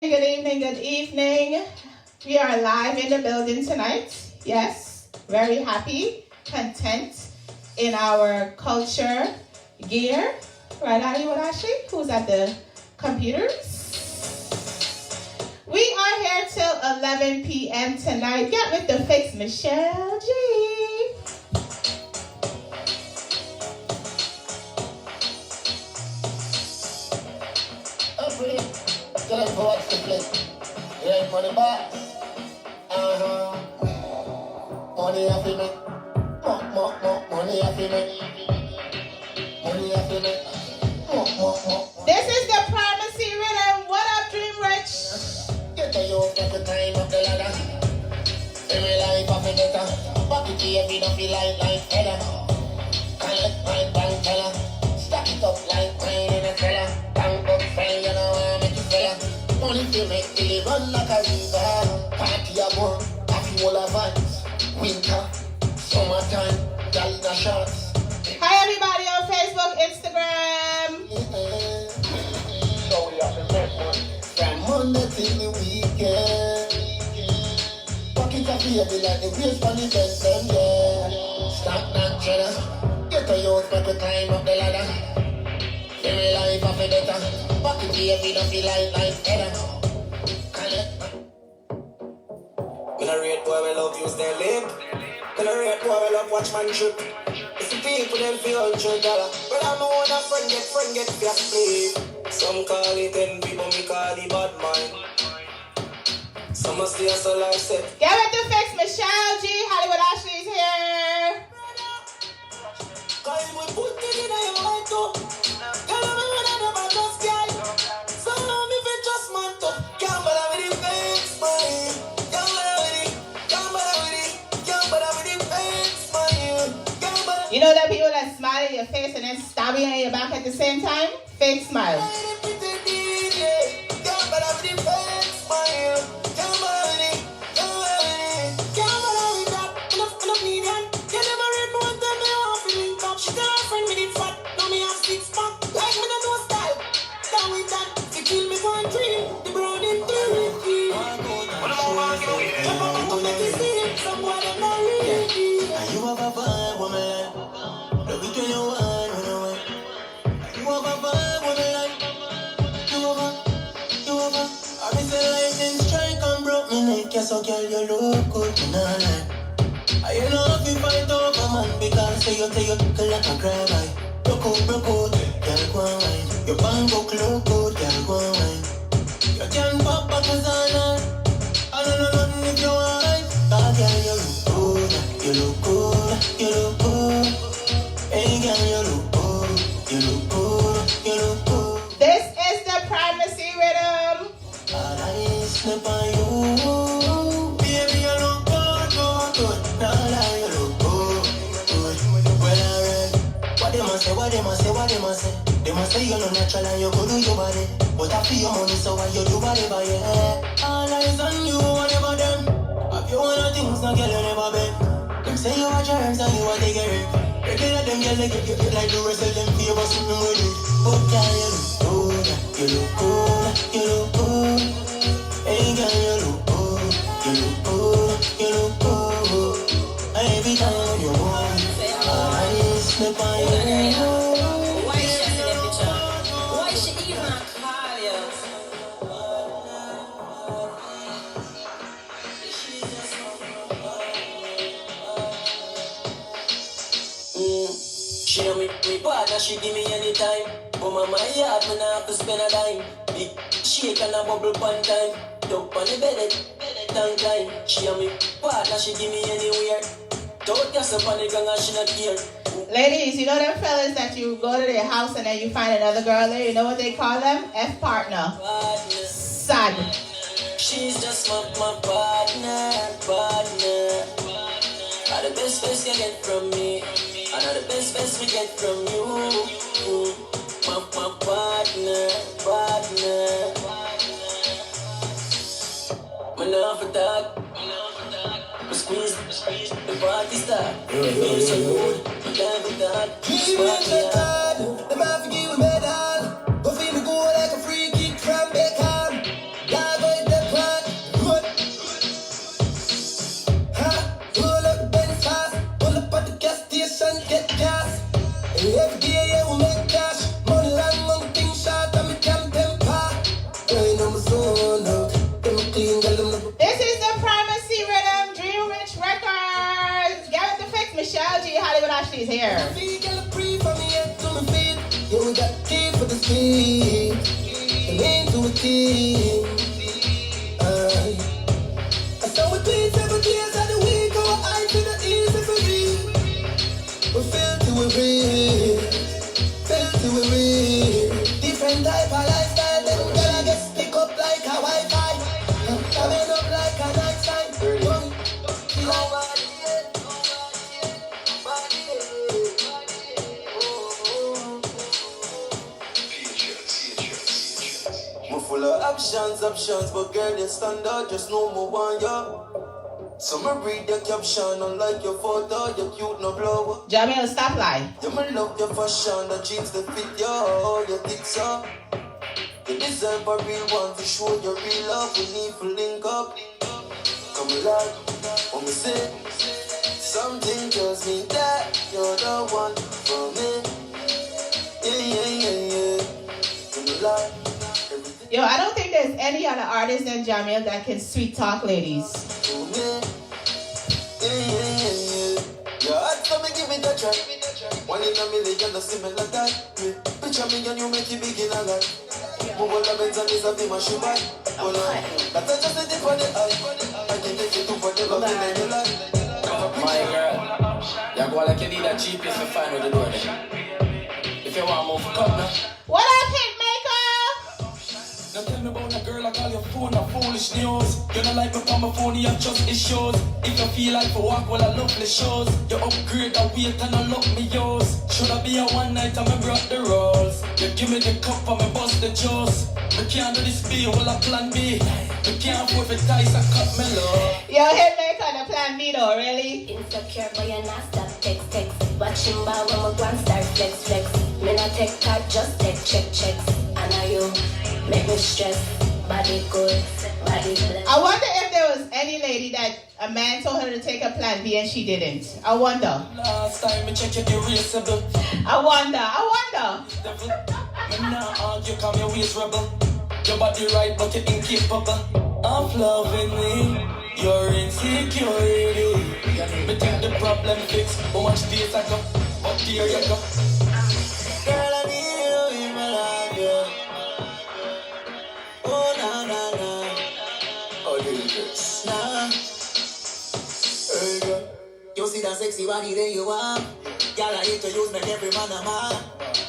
Good evening, good evening. We are live in the building tonight. Yes, very happy, content in our culture gear. Right, are you, Ashley? Who's at the computers? We are here till 11 p.m. tonight. Get with the fix, Michelleg. Tell them to watch the flip. You ain't money box. Money off in it. Money off in it. Money off in it. This is the primacy rhythm. What up, Dream Rich? Get to you at the time of the ladder. Every life of a better. Back it here, we don't feel like header. Collect my bank teller. Stack it up like mine in a cellar. Bank up friend, you know I make it fella. Money to make till it run like a river. Party a more, happy all of vibes. Winter, summertime, gal the shots. Hi everybody on Facebook, Instagram. So we have to make one. From Monday till the weekend. Pocket of baby like the waist on the best them, yeah. Stop that cheddar. Get a youth but we climb up the ladder. Every life of a better. Pocket baby don't feel like header. When I rate boy we love use their lip. When I rate boy we love watch man trip. It's the people them feel $100. But I know when a friend get fast sleep. Some call it envy but me call it bad mind. Some must stay as a life set. Get with the fix, Michelleg. Hollywood Ashley's here. Cause we put it in your mind too. Tell them I never just girl. So now me fi just man too. Can't bother with the fake smile. Can't bother with it. Can't bother with it. Can't bother with the fake smile. Can't bother. You know that people that smile at your face and then stab you in your back at the same time? Fake smile. So girl, you look good tonight. I know if you fight over man because say you look like a crab eye. Broke out, girl, go and wine. Your band look good, girl, go and wine. You can pop bottles all night. I don't know nothing if you want right. Cause girl, you look good, you look good, you look good. Hey girl, you look good, you look good, you look good. This is the primacy rhythm. All I snap on you. What they must say? They must say you're not natural and you go do your body. But I feel your money, so why you do whatever, yeah. All eyes on you, whatever them. Have you one of things, no girl, you never bet. Them say you are germs and you are take a rip. Regular them girl, they give you like the rest of them favor something with it. But girl, you look good, you look good, you look good. Hey girl, you look good, you look good, you look good. Every time you want, all eyes slip on you. She know me partner, she give me anytime. But my yard, me not have to spend a dime. Big shake and a bubble pan time. Dump on the bed, tongue time. She know me partner, she give me anywhere. Don't gas up on the gang and she not here. Ladies, you know them fellas that you go to their house and then you find another girl there? You know what they call them? F-partner. Sad. She's just my partner. Are the best you get from me. I know the best we get from you. My partner. Me not for talk. Me squeeze the party start. The feel so good. Me can't for talk. Keep it hard. Them have to give me medal. Go feel me go like a free kick from Beckham. Dog never sold out. Them clean, girl, them never. This is the Primacy Rhythm Dream Rich Records. Get with the fix, Michelle G. Hollywood Ashley is here. Free, girl, free from me head to my feet. Yeah, we got key for the speed. And into a team. I saw we clean 7 days of the week. Our eyes to the east of the week. We feel to a real. Feel to a real. Different type of lifestyle. Them girl I get stick up like a Wi-Fi. Coming up like a night sign. I'm full of options, but girl, you stand out, just know more one, ya. So me read your caption, unlike your photo, you're cute, no blow. Jamil, stop lying. You me love your fashion, the jeans that fit you, your tits up. You deserve a real one to show your real love, we need to link up. Come alive, when me say, something tells me that you're the one for me. Yeah. Come alive. Yo, I don't think there's any other artist than Jamil that can sweet talk ladies. Your heart for me, give me that track. 1 in a million, no see me like that. Picture me and you make it big in a lot. Move all the beds and this a be my shoe bag. Hold on, that's just a dip on the eye. I can take you to whatever thing that you like. My girl, you're going like you need a GPS to find where the door is. If you want to move, come now. What up, Hitmaker? Now tell me about a girl, I call your phone a foolish news. You don't like me on my phone, you have just issues. If you feel like for walk, well, I lovely shows. You upgrade the weight and I look me yours. Should I be a one night and me brought the rolls? You give me the cup and me bust the juice. Me can't do this B, well, I plan B. Me can't afford the ties, I cut me low. Yo, Hitmaker, the plan B though, really? Insecure, but you're not stop text. Watching by when my grand start flex. Me not take part, just take checks. And now you make me stress. Body good, body blessed. I wonder if there was any lady that a man told her to take a plan B and she didn't. I wonder. Last time me check your erasable. I wonder. Devil, me not argue, come your waist rebel. Your body right, but you're incapable of loving me. Your insecurity. Me think the problem fixed. How much days I go? But here you go. Girl, I need you in my life, yeah. Oh, nah. Oh, dangerous. Nah. Hey, girl. You see that sexy body that you want? Girl, I hate to use me every man a man.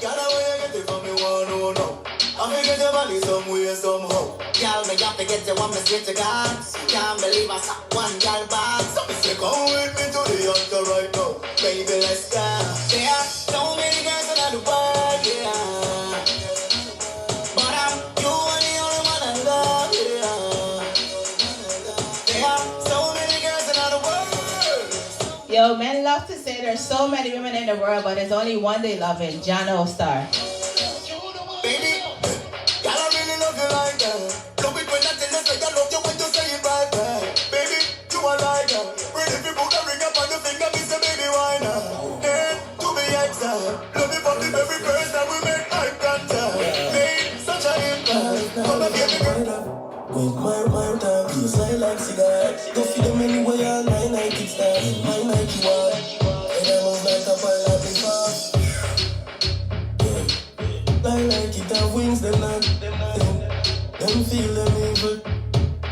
Girl, where you get it from me, one, no. I may get your body somewhere, somehow. Girl, me have to get you one, me straight to God. Can't believe I saw one girl back. So me say, come with me to the altar right now. Baby, let's go. There are so many girls in the world, yeah. But you are the only one I love, yeah. There are so many girls in the world. Yo, men love to say there's so many women in the world, but there's only one they love in, John O'Star. Baby, girl, I really love you like that. Love it when I tell you say I love you when you say it right back. Baby, you are like that. Pretty people that ring up on your finger, me say baby, why not? Hey, to be exact, love you from the very first time we make eye contact. Made such an impact. Come and baby girl. With my time, you slide like cigar. Go feed them anywhere, all my Nike stars. My Nike watch. And I move like a pilot before. Like it have wings, them not. Them feel them evil.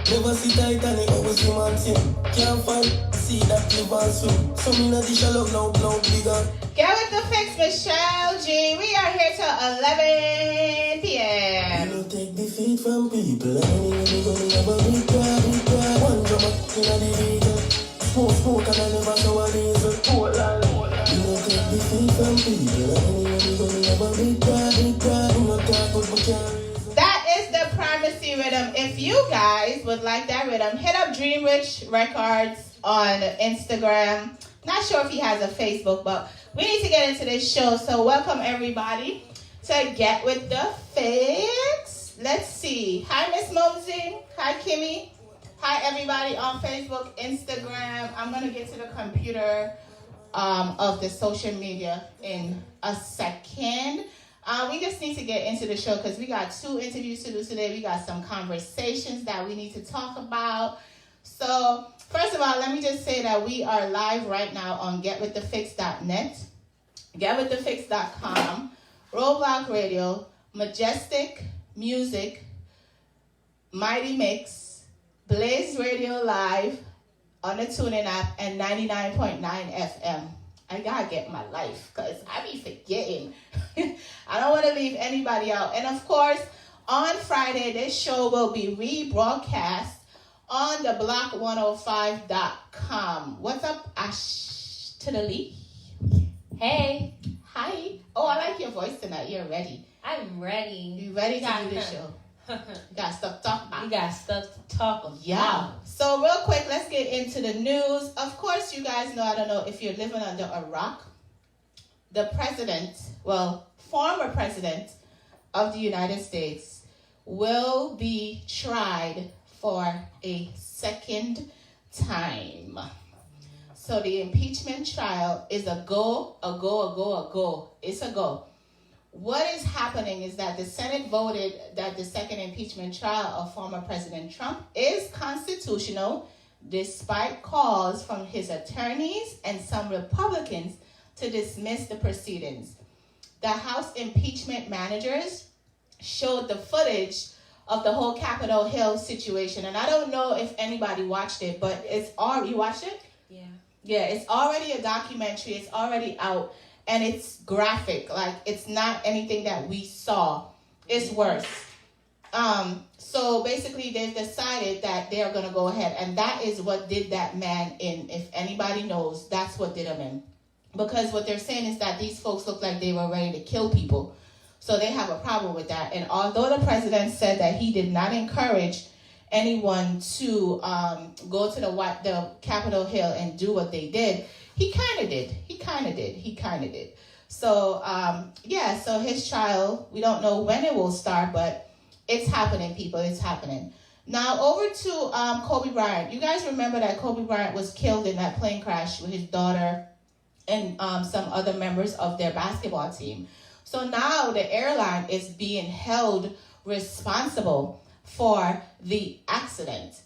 Never see Titanic, always swim and sing. Can't find, see that live and swim. So me not dish a love now bigger. Get with the fix, Michelle G. We are here till 11 p.m. You don't take defeat from people. Anyway, we gonna have a big cry. One drama in the vehicle. Smoke and I never saw a diesel. You don't take defeat from people. Anyway, we gonna have a big cry. You not talk but we can't reason. That is the Primacy Rhythm. If you guys would like that rhythm, hit up Dream Rich Records on Instagram. Not sure if he has a Facebook, but we need to get into this show. So welcome everybody to Get With The Fix. Let's see. Hi, Miss Mosey. Hi, Kimmy. Hi, everybody on Facebook, Instagram. I'm going to get to the computer of the social media in a second. We just need to get into the show because we got 2 interviews to do today. We got some conversations that we need to talk about. So, first of all, let me just say that we are live right now on getwiththefix.net, getwiththefix.com, Roadblock Radio, Majestic Music, Mighty Mix, Blaze Radio Live on the TuneIn app, and 99.9 FM. I gotta get my life because I be forgetting. I don't want to leave anybody out. And of course, on Friday, this show will be rebroadcast on the block105.com. What's up, Ash to the Lee? Hey. Hi. Oh, I like your voice tonight. You're ready. I'm ready. You ready to do the show? You got stuff to talk about. You got stuff to talk about. Yeah. So real quick, let's get into the news. Of course, you guys know, I don't know if you're living under a rock. The president, former president of the United States will be tried for a second time. So the impeachment trial is a go. It's a go. What is happening is that the Senate voted that the second impeachment trial of former President Trump is constitutional, despite calls from his attorneys and some Republicans to dismiss the proceedings. The House impeachment managers showed the footage of the whole Capitol Hill situation, and I don't know if anybody watched it, but you watched it? Yeah. Yeah, it's already a documentary. It's already out. And it's graphic, like it's not anything that we saw. It's worse. So basically they've decided that they're gonna go ahead, and that is what did that man in. If anybody knows, that's what did him in. Because what they're saying is that these folks look like they were ready to kill people. So they have a problem with that. And although the president said that he did not encourage anyone to go to the Capitol Hill and do what they did, He kind of did. So, so his trial, we don't know when it will start, but it's happening, people. It's happening. Now, over to Kobe Bryant. You guys remember that Kobe Bryant was killed in that plane crash with his daughter and some other members of their basketball team. So now the airline is being held responsible for the accident.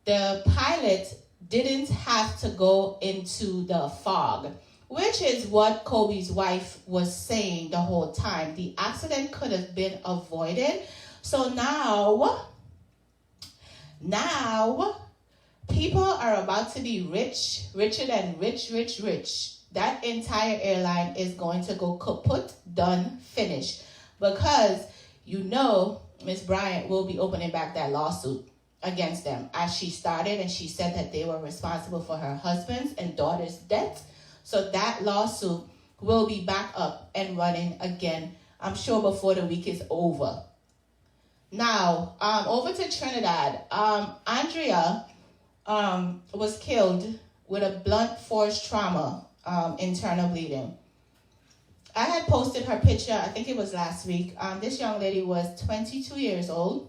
The pilot didn't have to go into the fog, which is what Kobe's wife was saying the whole time. The accident could have been avoided. So now people are about to be richer than rich. That entire airline is going to go kaput, done, finished. Because Ms. Bryant will be opening back that lawsuit against them, as she started, and she said that they were responsible for her husband's and daughter's deaths. So that lawsuit will be back up and running again, I'm sure, before the week is over. Now, over to Trinidad. Andrea was killed with a blunt force trauma, internal bleeding. I had posted her picture, I think it was last week. This young lady was 22 years old.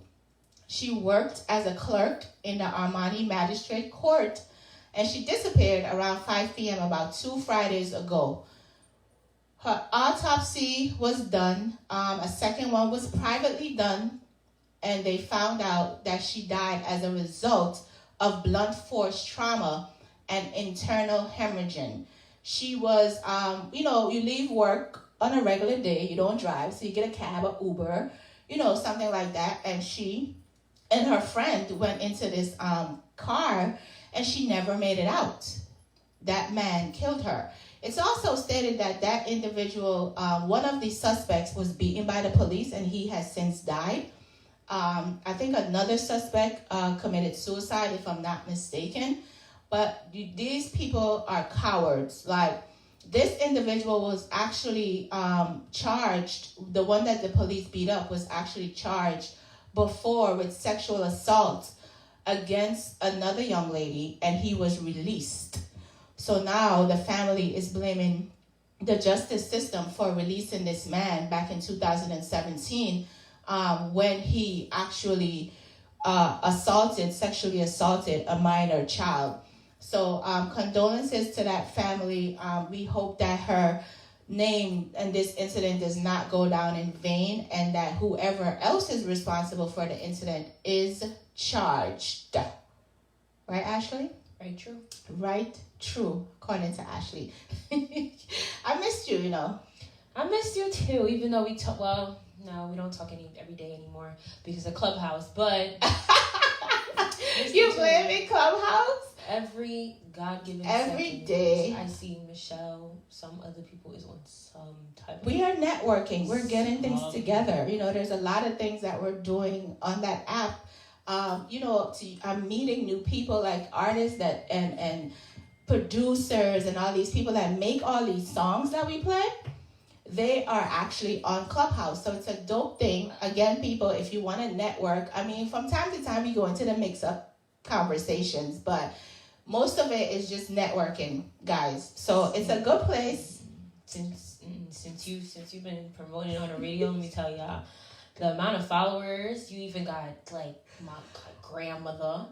She worked as a clerk in the Armani Magistrate Court, and she disappeared around 5 p.m. about 2 Fridays ago. Her autopsy was done. A second one was privately done, and they found out that she died as a result of blunt force trauma and internal hemorrhaging. She was, you leave work on a regular day, you don't drive, so you get a cab or Uber, something like that, and she and her friend went into this car, and she never made it out. That man killed her. It's also stated that individual, one of the suspects, was beaten by the police, and he has since died. I think another suspect committed suicide, if I'm not mistaken. But these people are cowards. Like, this individual was actually charged. The one that the police beat up was actually charged before with sexual assault against another young lady, and he was released. So now the family is blaming the justice system for releasing this man back in 2017 when he actually sexually assaulted a minor child. So condolences to that family. We hope that her name and this incident does not go down in vain, and that whoever else is responsible for the incident is charged. Right, Ashley? Very true. Right, true, according to Ashley. I missed you, you know. I missed you too, even though we talk. Well, no, we don't talk every day anymore because of Clubhouse. But you blame me, Clubhouse? Every God-given every second, day. I see Michelle. Some other people is on some type. We are networking. We're getting things together. You know, there's a lot of things that we're doing on that app. You know, I'm meeting new people like artists that and producers and all these people that make all these songs that we play. They are actually on Clubhouse. So it's a dope thing. Again, people, if you want to network, I mean, from time to time we go into the mix-up conversations, but most of it is just networking, guys. So it's a good place. Since you've been promoting on the radio, let me tell y'all, the amount of followers you even got, like my grandmother.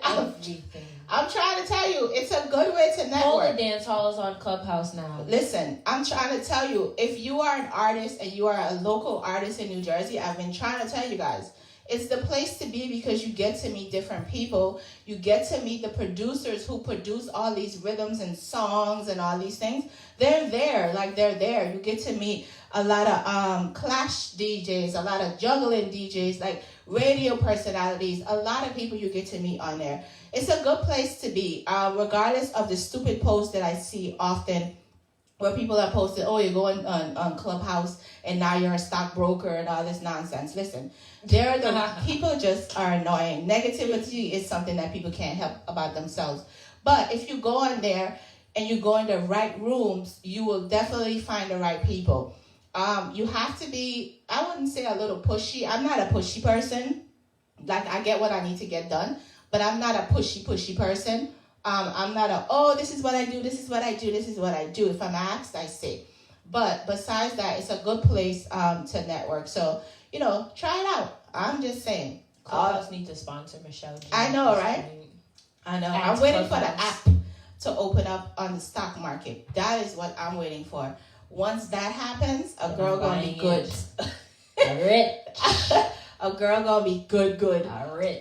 Everything. I'm trying to tell you, it's a good way to network. All the dance halls on Clubhouse now. Listen, I'm trying to tell you, if you are an artist and you are a local artist in New Jersey, I've been trying to tell you guys, it's the place to be because you get to meet different people. You get to meet the producers who produce all these rhythms and songs and all these things. They're there, like they're there. You get to meet a lot of clash DJs, a lot of juggling DJs, like radio personalities, a lot of people you get to meet on there. It's a good place to be, regardless of the stupid posts that I see often where people are posted, oh, you're going on Clubhouse and now you're a stockbroker and all this nonsense. Listen, people just are annoying. Negativity is something that people can't help about themselves. But if you go on there and you go in the right rooms, you will definitely find the right people. You have to be, I wouldn't say a little pushy. I'm not a pushy person. Like, I get what I need to get done, but I'm not a pushy person. I'm not this is what I do, this is what I do, this is what I do. If I'm asked, I say. But besides that, it's a good place to network. So, you know, try it out. I'm just saying. Clubhouse need to sponsor Michelle. I know, right? I know. I'm waiting for the app to open up on the stock market. That is what I'm waiting for. Once that happens, a girl gonna be good. A girl gonna be good.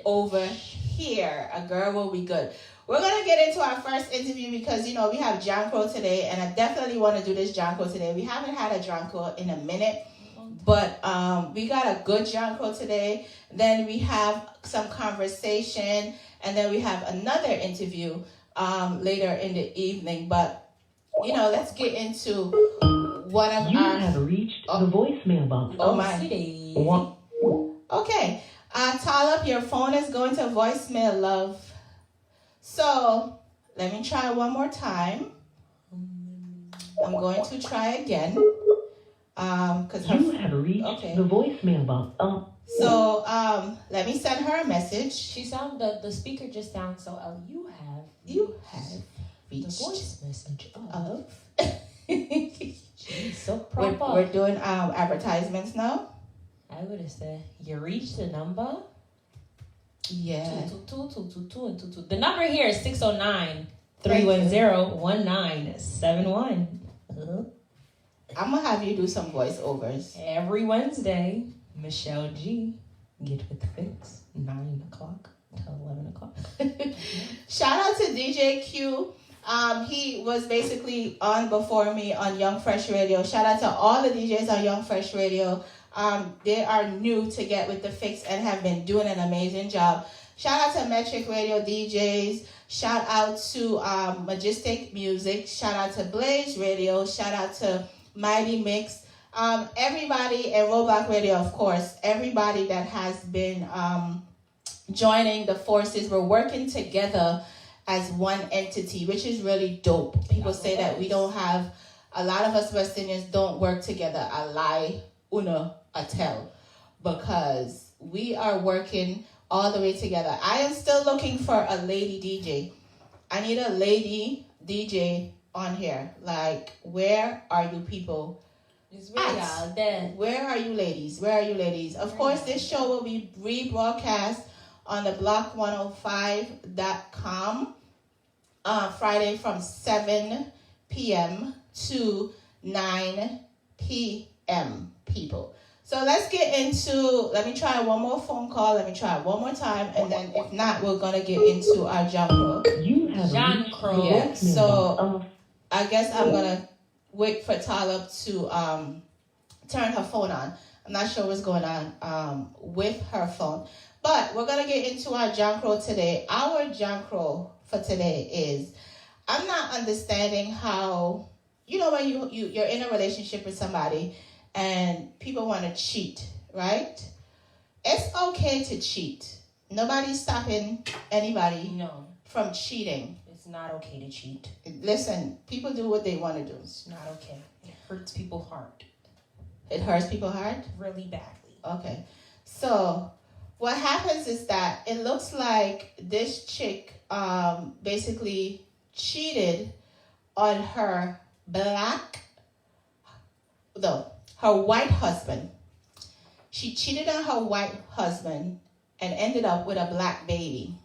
Over here, a girl will be good. We're going to get into our first interview because, you know, we have Janko today, and I definitely want to do this Janko today. We haven't had a Janko in a minute, but we got a good Janko today. Then we have some conversation, and then we have another interview later in the evening. But, you know, let's get into one of you our... have reached the voicemail box. Oh, my. Okay. Tallup, your phone is going to voicemail, love. So, let me try one more time. I'm going to try again. You have reached the voicemail box. So, let me send her a message. The speaker just sounds so, you have reached the voice message of. Jeez, so proper. We're doing advertisements now. I would have said, you reached the number? Yeah. 222. The number here is 609-310-1971. I'm going to have you do some voiceovers. Every Wednesday, Michelle G. Get with the fix. 9 o'clock till 11 o'clock. Shout out to DJ Q. He was basically on before me on Young Fresh Radio. Shout out to all the DJs on Young Fresh Radio. They are new to Get With The Fix and have been doing an amazing job. Shout out to Michelleg Radio DJs. Shout out to Majestic Music. Shout out to Blaze Radio. Shout out to Mighty Mix. Everybody at Roblox Radio, of course. Everybody that has been joining the forces. We're working together as one entity, which is really dope. People say that we don't have, a lot of us West Indians don't work together. I lie. I tell, because we are working all the way together. I am still looking for a lady DJ. I need a lady DJ on here. Like, where are you people? It's really out there. Where are you ladies? Where are you ladies? Of course, this show will be rebroadcast on the block105.com Friday from 7 p.m. to 9 p.m. people. So let's get into, let me try one more phone call. Let me try it one more time. And then if not, we're going to get into our John Crow. You have John Crow. Yeah, so I guess I'm going to wait for Tallup to turn her phone on. I'm not sure what's going on with her phone. But we're going to get into our John Crow today. Our John Crow for today is, I'm not understanding how, you know, when you're in a relationship with somebody and people want to cheat, right? It's okay to cheat. Nobody's stopping anybody from cheating. It's not okay to cheat. Listen, people do what they want to do. It's not okay. It hurts people's heart. It hurts people's heart? Really badly. Okay. So what happens is that it looks like this chick basically cheated on her white husband. She cheated on her white husband and ended up with a black baby.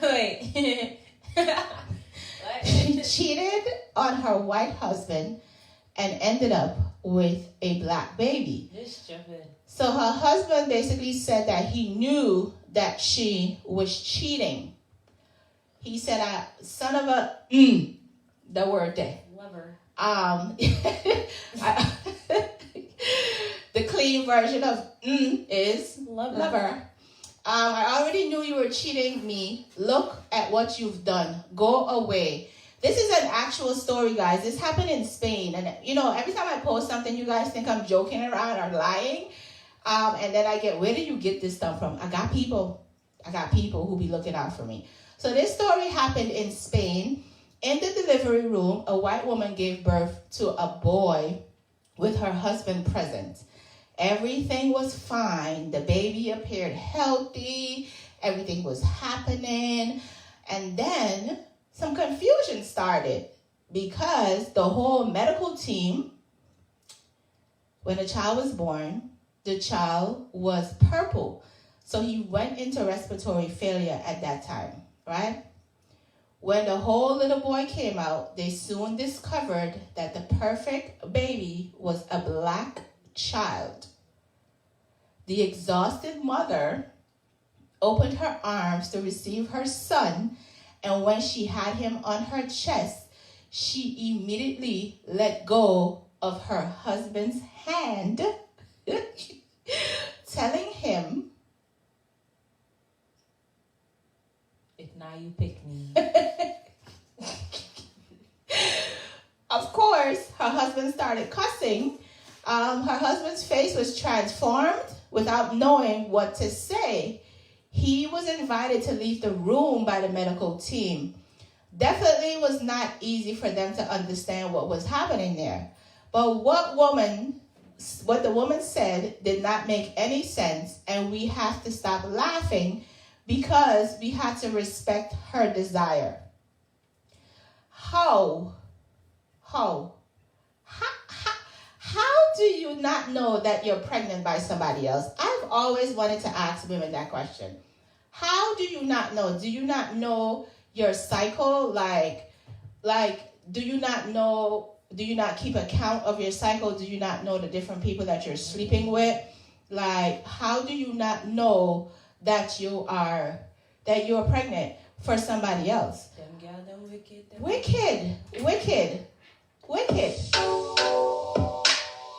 Wait. She cheated on her white husband and ended up with a black baby. So her husband basically said that he knew that she was cheating. He said, son of a, the word there. Lover. The clean version of is lover. I already knew you were cheating me. Look at what you've done. Go away. This is an actual story, guys. This happened in Spain. And, you know, every time I post something, you guys think I'm joking around or lying. And then I get, where did you get this stuff from? I got people who be looking out for me. So this story happened in Spain. In the delivery room, a white woman gave birth to a boy with her husband present. Everything was fine. The baby appeared healthy. Everything was happening. And then some confusion started because the whole medical team, when the child was born, the child was purple. So he went into respiratory failure at that time, right? When the whole little boy came out, they soon discovered that the perfect baby was a black child. The exhausted mother opened her arms to receive her son, and when she had him on her chest, she immediately let go of her husband's hand, telling him, if now you pick me. Of course, her husband started cussing. Her husband's face was transformed without knowing what to say. He was invited to leave the room by the medical team. Definitely was not easy for them to understand what was happening there. But what the woman said did not make any sense, and we have to stop laughing because we had to respect her desire. How do you not know that you're pregnant by somebody else? I've always wanted to ask women that question. How do you not know? Do you not know your cycle? Like, do you not keep account of your cycle? Do you not know the different people that you're sleeping with? Like, how do you not know that you're pregnant for somebody else? Them girl, them Wicked.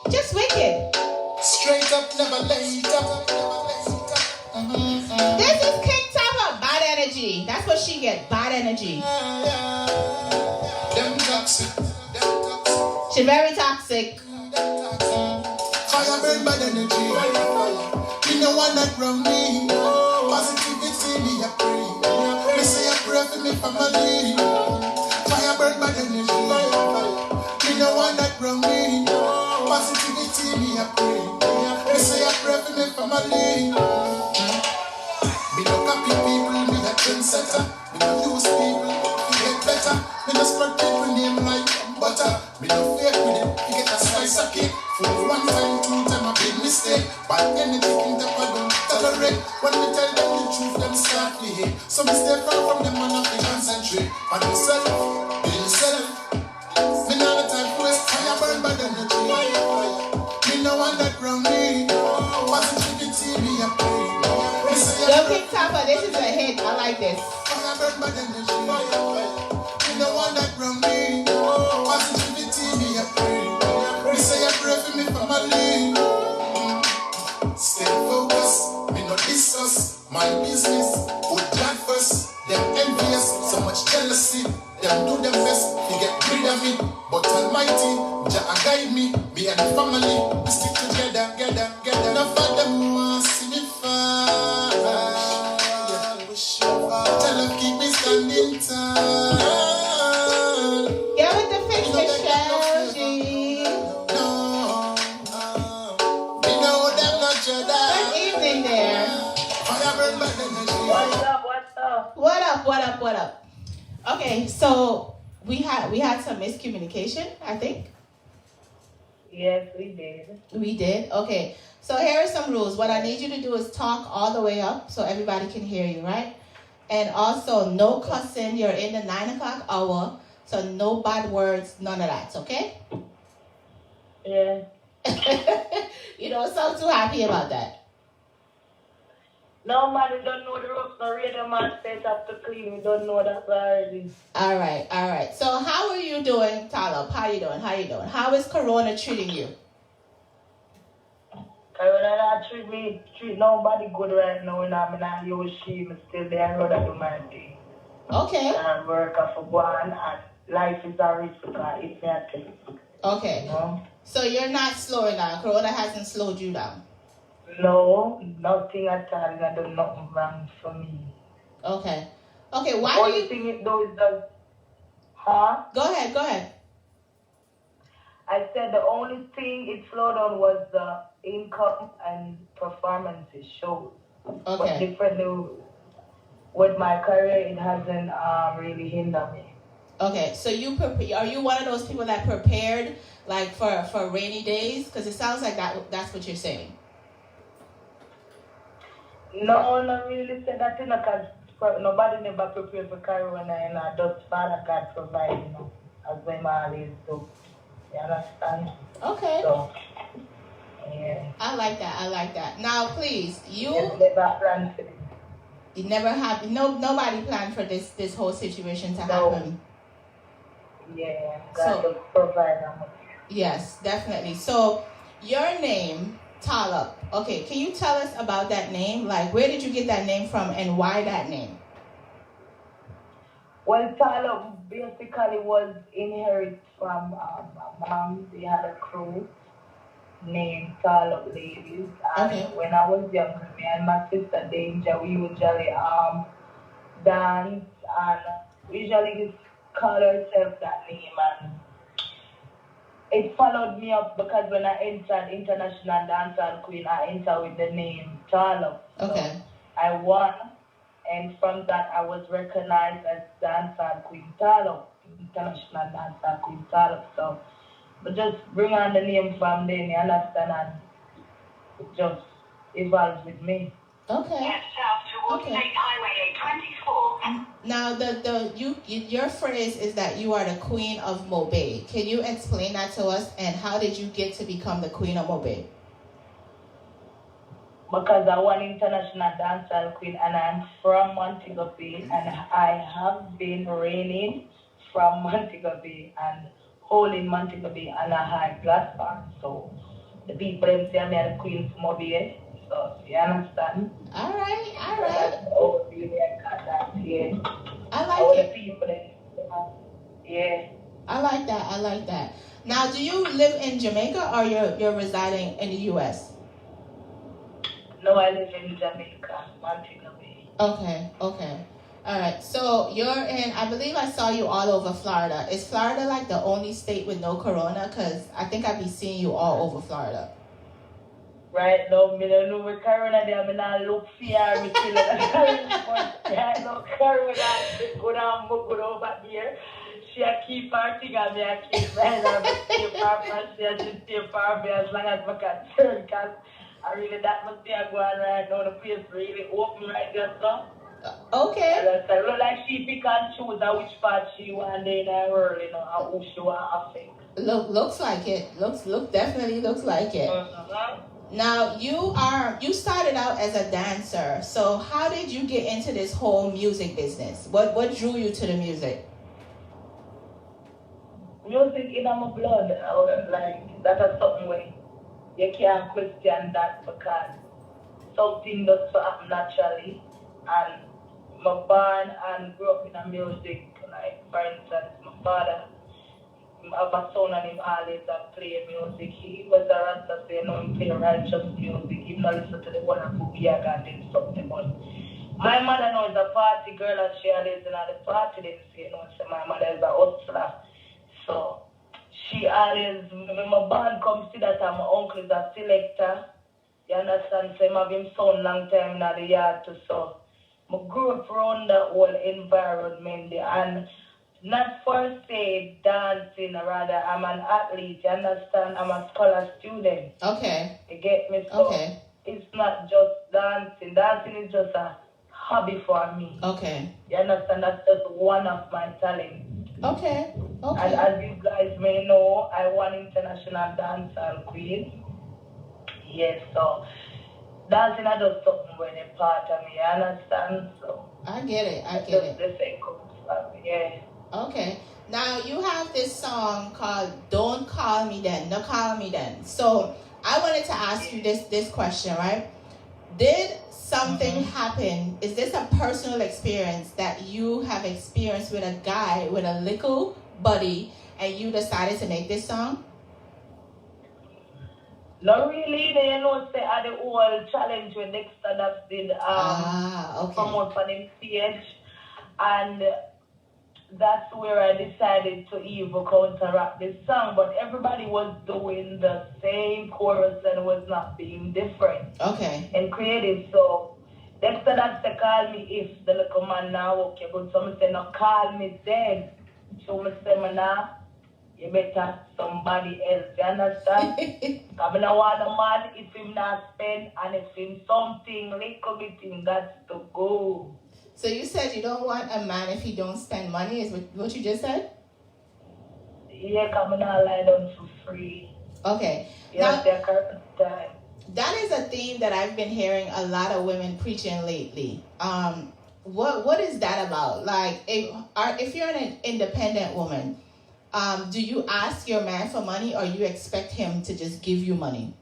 Just wicked. Straight up, never late up. This is King Tallup, bad energy. That's what she get, bad energy. Them toxic. She's very toxic. Fire burn bad energy. You know one that wrong me. Positivity me a pray. Me say a prayer for me family. Fire burn bad energy. You know one that wrong me. Positivity me a pray. Me say a prayer for me family. Me no copy people, me a trendsetter. Me no use people to get better. Me no spread people name like butter. Me no fake with it, you get a slice of cake. For one time, two time, I made mistake. But anything that I don't tolerate. When me tell them the truth, them start to hate. So me stay far from them and have to concentrate on myself. King Tapa, this is a hit. I like this. You know one that from me. Positivity me a pray. Me say a pray for me family. Stay focused, me no discuss my business. Put God first, them envious, so much jealousy. Them do their best to get rid of me. But Almighty, Jah guide me and the family. We stick together. Enough of them want see me fall. Tell them keep me standing tall. Get with the fix, Michelle, G. No, me know them not your dad. Good evening there. Fire burn back energy. What up? Okay, so we had some miscommunication, I think. Yes, we did. We did? Okay. So here are some rules. What I need you to do is talk all the way up so everybody can hear you, right? And also no cussing. You're in the 9 o'clock hour, so no bad words, none of that, okay? Yeah. You don't sound too happy about that. No, man, we don't know the ropes. No radio man says have to clean. We don't know that already. All right. So how are you doing, Tallup? How you doing? How is Corona treating you? Corona not treat nobody good right now. I'm not use she. I'm still there. I know that do my thing. Okay. And work for one, and life is a risk because it's not a risk. Okay. You know? So you're not slowing down. Corona hasn't slowed you down. No, nothing at all. I do nothing wrong for me. Okay. Why Only do you... thing it does is that, huh? Go ahead. I said the only thing it slowed down was the income and performances shows. Okay. But differently with my career, it hasn't really hindered me. Okay, so are you one of those people that prepared like for rainy days? Because it sounds like that's what you're saying. No, not really said that, because nobody never prepared for Corona, and just Father God provide, as they always do. You understand? Okay. So, yeah. I like that. Now, please, you never planned for it. You never have nobody planned for this whole situation to happen. Yeah, God will provide them. Yes, definitely. So, your name, Tallup. Okay, can you tell us about that name? Like, where did you get that name from, and why that name? Well, Tallup basically was inherited from my mom. They had a crew named Tallup Ladies. And when I was younger, me and my sister Danger, we usually dance, and we usually call ourselves that name. And it followed me up because when I entered International Dancehall Queen, I entered with the name Tallup. Okay. So I won, and from that I was recognized as Dancehall Queen Tallup, International Dancehall Queen Tallup. So but just bring on the name from then, you understand, and it just evolved with me. Okay. Head south towards State Highway 824. Now, your phrase is that you are the Queen of Mobay. Can you explain that to us? And how did you get to become the Queen of Mobay? Because I won International Dancehall Queen, and I'm from Montego Bay, and I have been reigning from Montego Bay and holding Montego Bay on a high platform. So the people say me are the Queen of Mobay. So you understand? All right. Oh, yeah. I like it. People, yeah. I like that. Now, do you live in Jamaica or you're residing in the U.S.? No, I live in Jamaica, Montego Bay. Okay. All right. So you're in, I believe I saw you all over Florida. Is Florida like the only state with no corona? Because I think I'd be seeing you all over Florida. Right now, I don't know what corona there. I not look fear. I know corona good over here. She keep her thing and me I keep mine. I keep her and she keep her as long as I can turn. Because I really, that must be going right now. The place really open right there, so. Okay. And I look like she pick and choose which part she want in her world, and who she want to affect. Looks like it. Definitely looks like it. Mm-hmm. Now you started out as a dancer. So how did you get into this whole music business? What drew you to the music? Music in my blood. Like that is something where you can't question that because something does happen naturally. And my born and grew up in a music. Like for instance, my father. I have a son and him always play music. He was a Rasta, so you know he play righteous music. He not listen to the one of Boogie and did something. But my mother knows a party girl and she always in the party. They say, you know, so my mother is a hustler. So she always, when my band comes to that, my uncle is a selector. You understand? So I have him son long time in the yard too. So I grew up around the whole environment there. And not for say dancing, rather I'm an athlete, you understand? I'm a scholar student. Okay. You get me? So okay. It's not just dancing. Dancing is just a hobby for me. Okay. You understand? That's just one of my talents. Okay. Okay. And as you guys may know, I won international dancehall queen. Yes, so dancing is just something where they part of me, you understand? So I get it. I get it. The same comes from me, yeah. Okay. Now you have this song called "Don't Call Me Then." No, call me then. So I wanted to ask you this question, right? Did something happen? Is this a personal experience that you have experienced with a guy with a little body, and you decided to make this song? Not really. You know, say at the whole challenge when Dexter that did come out on the stage, and that's where I decided to even counteract this song. But everybody was doing the same chorus and was not being different. Okay. And creative. So Dexter that say call me if the little man now okay, but some say no call me then. So I say now you better somebody else. You understand? I mean I want a man if him not spend and if him something little bit him got to go. So you said you don't want a man if he don't spend money, is what you just said? Yeah, come on, I lie down for free. Okay. Now, that is a theme that I've been hearing a lot of women preaching lately. What is that about? Like, if you're an independent woman, do you ask your man for money or you expect him to just give you money?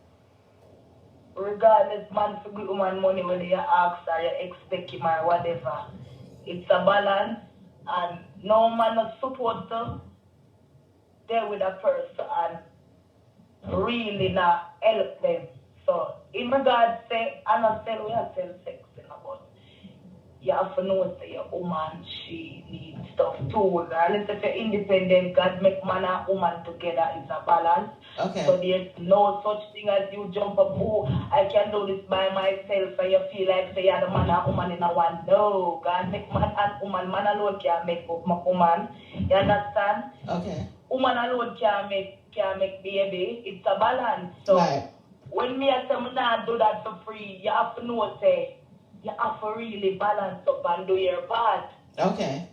Regardless, man, for good woman money, whether you ask or you expect him or whatever, it's a balance, and no man is supposed to deal with a person and really not help them. So, in regards to, I'm not saying we have sell sex, but you have to know that your woman, she needs stuff too. Regardless if you're independent, God make man and woman together is a balance. Okay. So there's no such thing as you jump up, oh, I can do this by myself, and you feel like say you're the man and woman in a one. No, God make man and woman. Man alone can make up my woman. You understand? Okay. Woman alone can make baby. It's a balance. So when me I say me not do that for free, you have to know say you have to really balance up and do your part. Okay.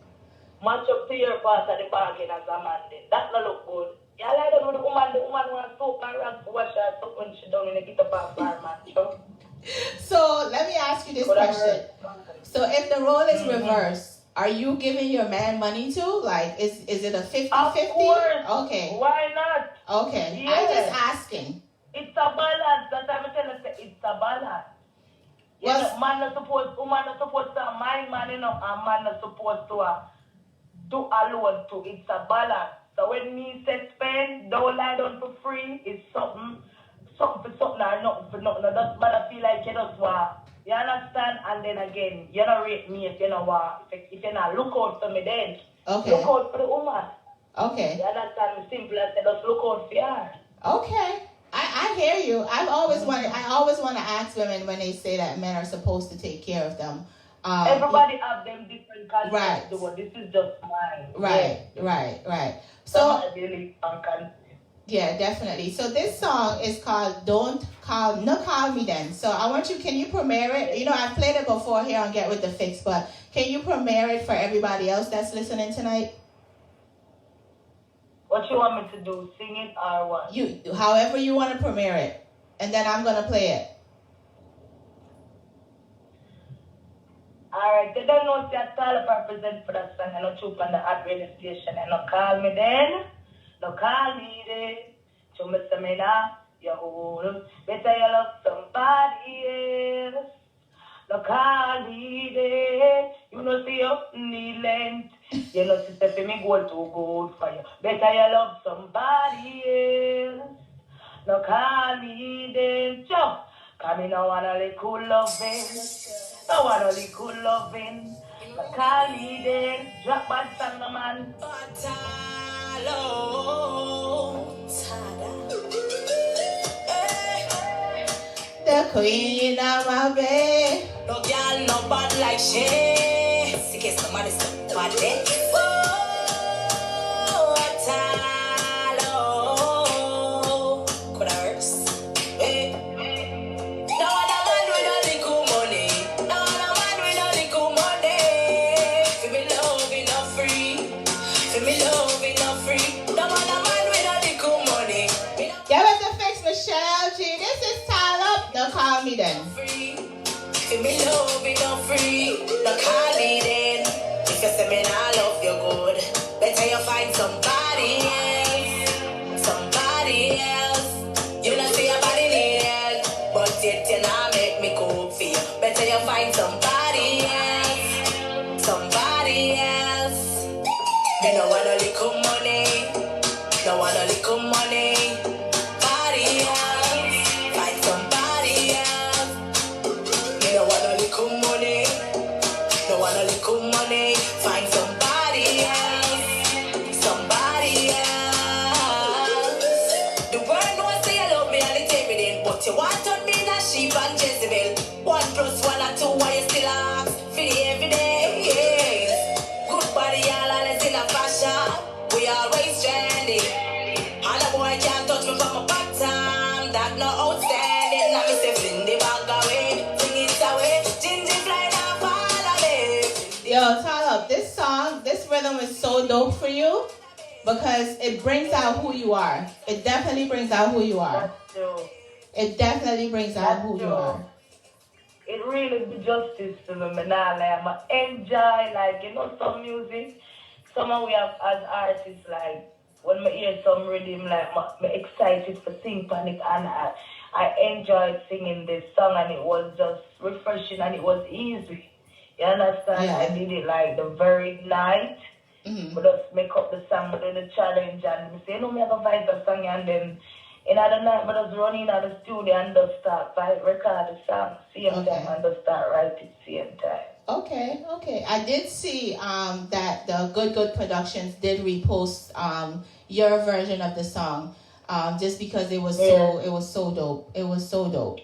Match up to your part of the bargain as a man then. That not look good. You like that with the woman wants soap and rag to wash her soap when she done when you get up off her man. So let me ask you this question. So if the role is reversed, are you giving your man money too? Like is it a 50-50? Of course. Okay. Why not? Okay. Yes. I'm just asking. It's a balance. That's what I'm telling you. It's a balance. You know, woman is supposed to my man, you know, and man is supposed to do alone too. It's a balance. So when me say spend, don't lie down for free, it's something for something or nothing for nothing. That's but I feel like you just want, you understand? And then again, you don't rate me if you know what, if you not look out for me then. Okay. Look out for the woman. Okay. You understand? Simple as just look out for her. Okay. I hear you. I always want to ask women when they say that men are supposed to take care of them. Everybody have them different concepts. Right. This is just mine. Right, yes. right. So really yeah, definitely. So this song is called "Don't Call Me Then." So I want you. Can you premiere it? You know, I've played it before here on Get With The Fix, but can you premiere it for everybody else that's listening tonight? What you want me to do? Sing it or what? However you want to premiere it. and then I'm gonna play it. Alright, they don't know that Tallup represent for that song. I don't choose on the ad radio station. And no call me then. No call me then. So me say me nah, you own. Better you love somebody else. No call me then. You know see you need length. You know sister for me go too good for you. Better you love somebody else. No call me then. Jump. Cause me no wanna little loving. I want a little loving. Call me then. Drop my song, no man. The queen of my bed. No girl, no bad like she. See, case somebody so bad then. Could I verse? No other man with a little money. No other man with a little money. For me love enough free. For me love enough free. No other man with a little money. You better fix Michelleg, G. This is Tallup. Don't call me then. For me love enough free. Don't call me then. If you say me nah love you good, better you find somebody else. Somebody else. You not see your body need, but yet you not make me cook for you. Better you find somebody else. Somebody else. Me no want a little money. No want a little money. Body else. Find somebody else. Me no want a little money. No want a little money. Find somebody else. Somebody else. The world knows say you love me and it take me in, but you want to be a sheep and Jezebel. 1 + 1 and 2, why you still ask? For the everyday, yes. Good body, all always in a fashion. We always trendy. And a boy can't touch me from my bottom. That no outstanding. Now me say fling the bag away, fling it away. Ginger fly now fall away. Yo, Tallup, this song, this rhythm is so dope for you because it brings out who you are. It definitely brings out who you are. That's true. It definitely brings out who you are. It really do justice to me. I enjoy, like, you know, some music. Some we have as artists, like, when I hear some rhythm, like, I'm excited for sing panic, and I enjoyed singing this song, and it was just refreshing, and it was easy. You understand? Yeah. I did it, like, the very night. Mm-hmm. We just make up the song, we do the challenge, and we say, you know, we have a vibe the song, and then in other night, we just run in at the studio and just start record the song same time and just start writing same time. Okay. I did see that the Good Productions did repost your version of the song just because it was so dope. It was so dope.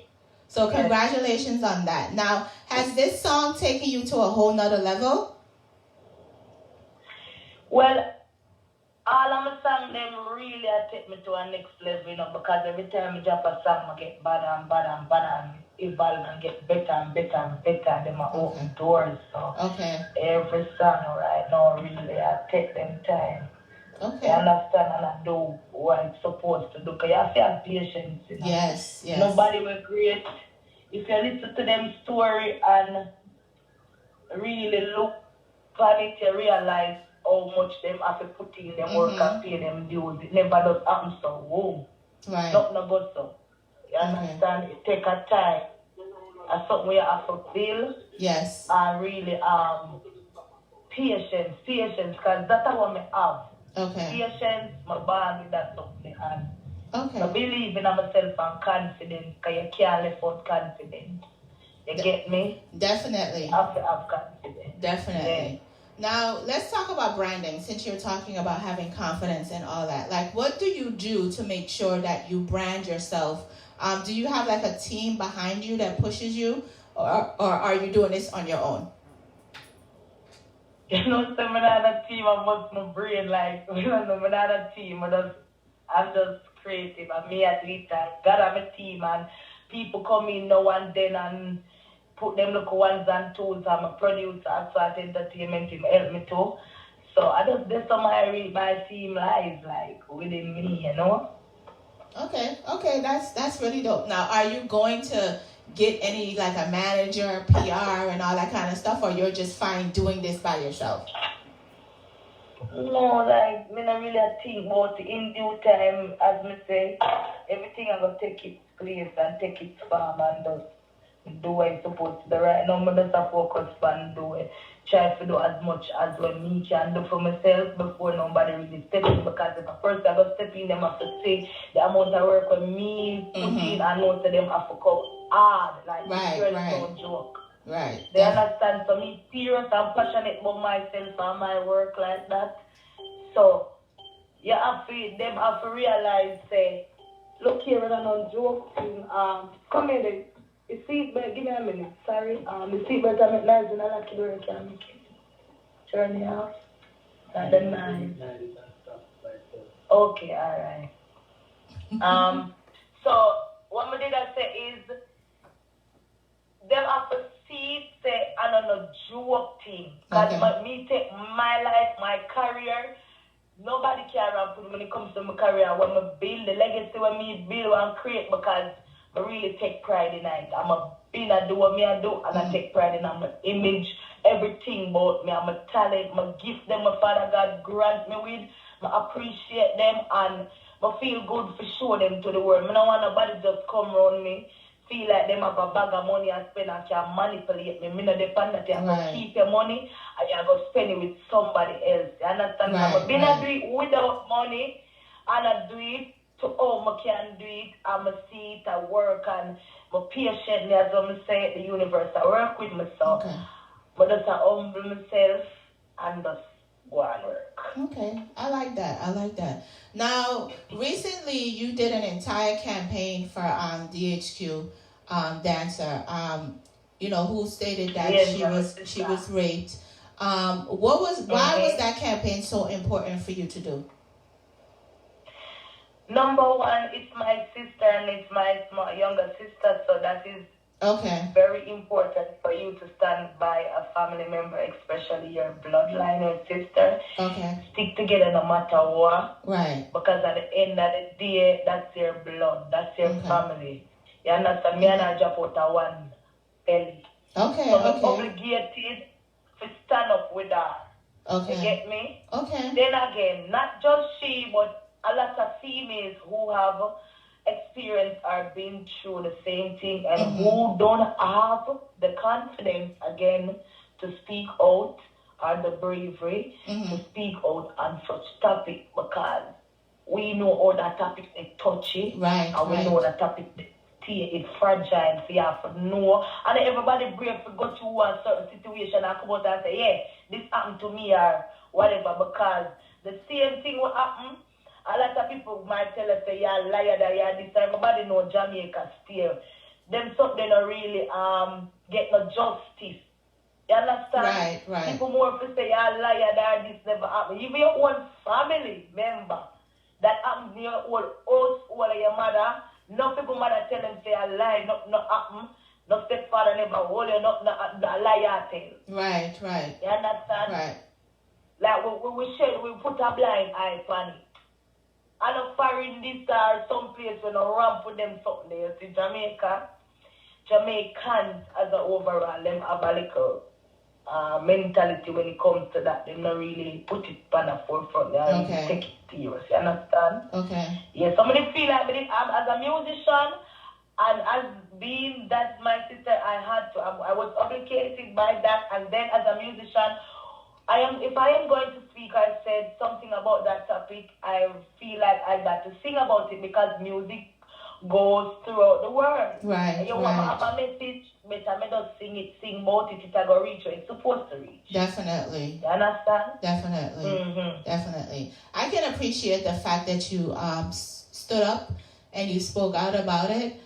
So congratulations on that. Now, has this song taken you to a whole nother level? Well, all of my songs, them really take me to a next level, you know, because every time I drop a song, I get better and evolve and get better and better and better. Them are open doors. So every song right now, really, I take them time. Okay. I understand and I do what I'm supposed to do. Because you have to have patience, you know. Yes. Nobody will create. If you listen to them story and really look on it, you realize how much them have to put in them work and pay them dues. It never does happen so. Whoa. Right. Nothing about so. You understand? It take a time. And something we have to build. Yes. And really patience, because that's what I have. Okay. Patience, my bond with that something. And okay. I believe in myself and confidence, because you can't live out confidence. You get me? Definitely. I have to have confidence. Definitely. Yeah. Now, let's talk about branding, since you're talking about having confidence and all that. Like, what do you do to make sure that you brand yourself? Do you have, like, a team behind you that pushes you, or are you doing this on your own? You know, some other team, I bust my brain, like, you know, some other team, I'm just creative. I'm me at least, I got have a team, and people come in now and then and put them look ones and twos. I'm a producer, so I entertainment team help me too. So I just there's some my team lies like within me, you know. Okay, that's really dope. Now, are you going to get any like a manager, PR, and all that kind of stuff, or you're just fine doing this by yourself? No, like me not really think about it. In due time, as me say, everything I go take its place and take its form and just do what it's supposed to do. Right now, I just focus on do it. Try to do as much as what me can do for myself before nobody really step in, because if a person I go step in, them have to say the amount of work with me put in, and most of them have to come hard. Like it's no joke. Right. They understand. So me serious and passionate about myself and my work like that. So you have to them have to realize, say, look here, we're not joking. Come here, the seatbelt, give me a minute, sorry. The seatbelt I make nice and I like the door I can make it. Turn it off. And then nice. Okay, alright. So what I did I say is them have to see, say, I don't know, joke thing. Because me take my life, my career, nobody care when it comes to my career. When I build the legacy, when me build and create, because I really take pride in it. I'm a being I do what me I do, and I take pride in my image, everything about me. I'm a talent, my gift them, my Father God grant me with. I appreciate them, and I feel good for show them to the world. I don't want nobody just come around me, feel like them have a bag of money and spend and can manipulate me. I don't depend that you have to keep your money and you have to spend it with somebody else. You understand? I'm going to do it without money, and I do it to how I can do it. I'm a see it, I work, and I patiently, as I say, the universe, I work with myself. But just I humble myself and just go and work. Okay, I like that. Now, recently you did an entire campaign for DHQ dancer, who stated that she was raped. Why was that campaign so important for you to do? Number one, it's my sister and it's my younger sister, so that is very important for you to stand by a family member, especially your bloodline or sister. Stick together no matter what. Right. Because at the end of the day, that's your blood, that's your family. You understand? Me and I drop out of one belly. So I'm obligated to stand up with her. You get me? Then again, not just she, but a lot of females who have experienced or been through the same thing and who don't have the confidence again to speak out or the bravery to speak out on such topic, because we know all that topic is touchy, and we know that topic is fragile, so you have to know, and everybody brave to go through a certain situation and come out and say, yeah, this happened to me or whatever, because the same thing will happen. A lot of people might tell us, say, you're a liar, that you're this. Everybody know Jamaica still. Them something don't really get no justice. You understand? Right. People more to say, you're a liar, that this never happened. Even your own family member, that happened in your own house, or your mother, no people mother tell them, say, a lie, not happen. No stepfather never hold you, not a liar tell. Right. You understand? Right. Like, we put a blind eye on it. And a foreign this or some place when I ramp with them something there. See, Jamaicans as an overall, them have a little mentality when it comes to that. They don't really put it on the forefront. They don't really take it serious. You understand? Yeah, somebody feel like as a musician and as being that my sister, I was obligated by that, and then as a musician, if I am going to speak, I said something about that topic, I feel like I got to sing about it, because music goes throughout the world. Right. You want to have a message, better me just sing about it, it's going to reach where it's supposed to reach. Definitely. You understand? Definitely. I can appreciate the fact that you stood up and you spoke out about it,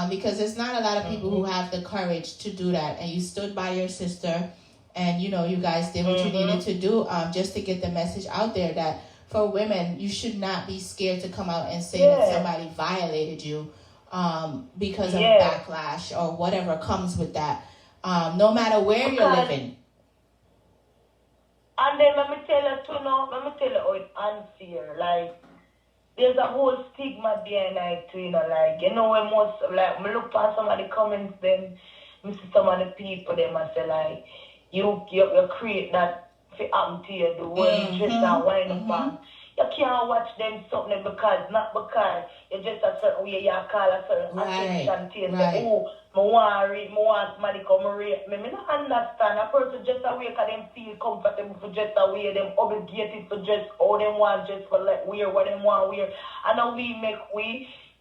because there's not a lot of people who have the courage to do that, and you stood by your sister. And, you guys did what you needed to do just to get the message out there that for women, you should not be scared to come out and say that somebody violated you because of backlash or whatever comes with that, no matter where you're living. And then let me tell you how it's unfair. Like, there's a whole stigma behind it too, like, when most, like, me look past some of the comments, then, me see some of the people, them, I say, like, you create that for happen to you, the way you dress and wind up on. You can't watch them something not because you're just a certain way, you call a certain attention to you, say, oh, I want somebody come rape me. I don't understand. A person just a way because them feel comfortable for just a way, them obligated for just how them want, just for like wear what them want wear. And now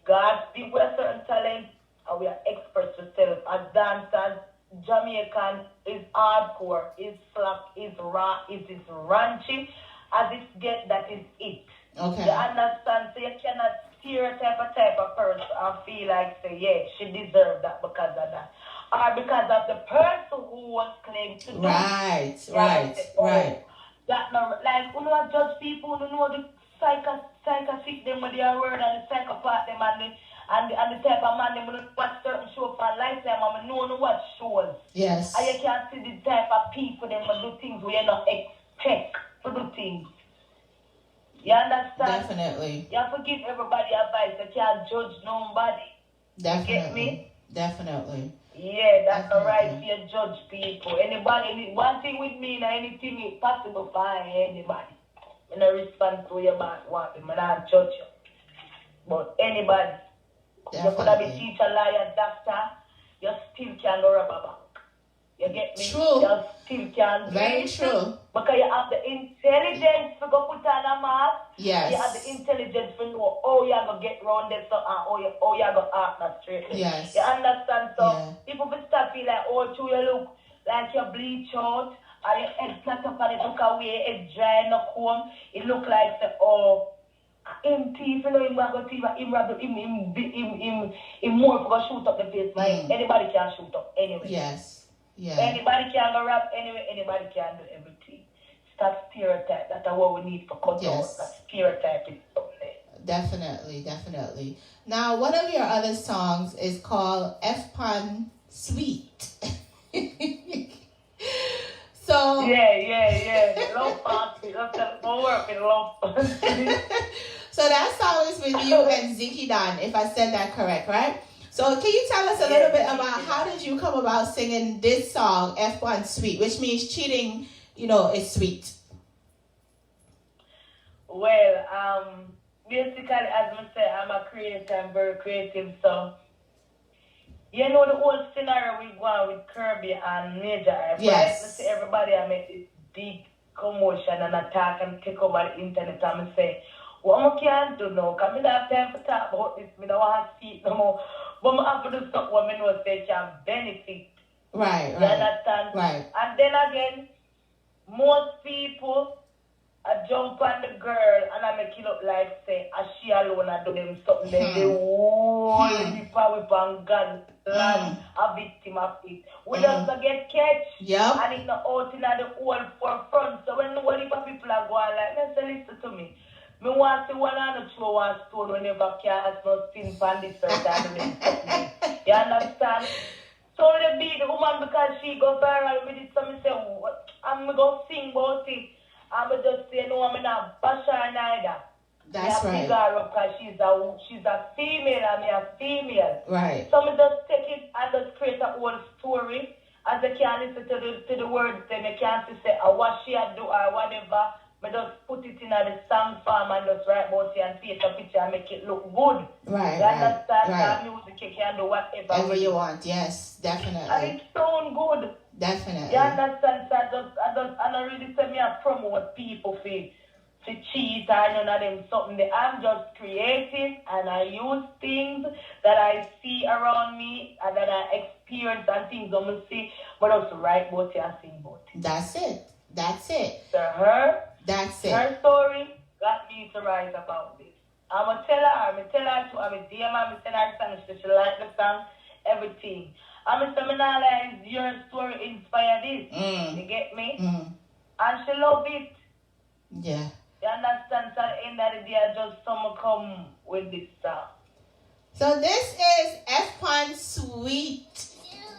God give we a certain talent and we are experts to sell as dancers. Jamaican is hardcore, is slap, is raw, it is raunchy. As it get, that is it. Okay. You understand? So you cannot stereotype a type of person and feel like, say, yeah, she deserved that because of that. Or because of the person who was claimed to do it. Right. That no, like, you know, judge people, you know, the psychotic them with their word and the psychopath them and the type of man them will watch certain show for a lifetime and know what shows. Yes. And you can't see the type of people them will do things where you don't expect to do things. You understand? Definitely. You have to give everybody advice. You can't judge nobody. Definitely. You get me? Definitely. Yeah, that's the right for you judge people. Anybody, one thing with me, anything is possible for anybody. I don't respond to your man want me. I don't judge you. But anybody, Definitely. you could have been teacher, lawyer, doctor, you still can go rob a bank. You get me? True. You still can. Very true. Because you have the intelligence to go put on a mask. Yes. You have the intelligence to know how you're going to get around this and how you're going to act that straight. Yes. You understand? So people will start feel like, oh, you look like you bleach out, or your head flat up and it look away, it's dry, no comb. It look like, say, oh, him thief, you know, him more for go shoot up the face. Like, anybody can shoot up anyway. Yes. Yeah. Anybody can go rap anyway, anybody can do everything. Stop stereotype. That's what we need to cut out. That stereotype is something. Definitely. Now, one of your other songs is called F-Pun Sweet. So yeah. Love party. That's more work in love. So that song is with you and Ziki Dan, if I said that correct, right? So can you tell us a little bit about how did you come about singing this song, F1 Sweet, which means cheating, you know, is sweet? Well, basically, as I say, I'm a creator, I'm very creative, so you know the whole scenario we go on with Kirby and Major Eye, yes. Let's say everybody I make this big commotion and attack and take over the internet and I say, what I can't do now, because I don't have time to talk about this, I don't want to see it no more. But I have to do something what I know they can benefit. Right. You understand? Right. And then again, most people jump on the girl and I make it look like, say, she alone and do them something. Then they whole people with a gun, a victim of it. We just get catch. Yep. And it's not out in the whole forefront. So when nobody people are going like, listen to me. Me want to one and two one stone whenever cast no sin from this person. You understand? So they beat the woman because she go viral with it. So me say, what? I'm going to sing about it. I'm just say, no, I'm not bash her neither. That's right. Big her up because she's a female and me a female. Right. So me just take it and just create a whole story. As they can listen to the words, then they can't say what she had do or whatever. I just put it in the song form and just write about it and take a picture and make it look good. Right. You understand? Right. Music, you can do whatever. Whatever you want, yes, definitely. And it sounds good. Definitely. You understand? So I don't really say me I promote people to cheat or none of them something. I'm just creating and I use things that I see around me and that I experience and things I'm going to see, but also write about it and sing about it. That's it. So That's it. Her story got me to write about this. I'm going to tell her too. I'm going to DM her, I'm going to send her the song. She like the song, everything. I'm going to say, like, your story inspired this. You get me? And she love it. Yeah. You understand? So at the end of the day, just someone come with this song. So this is F1 Sweet,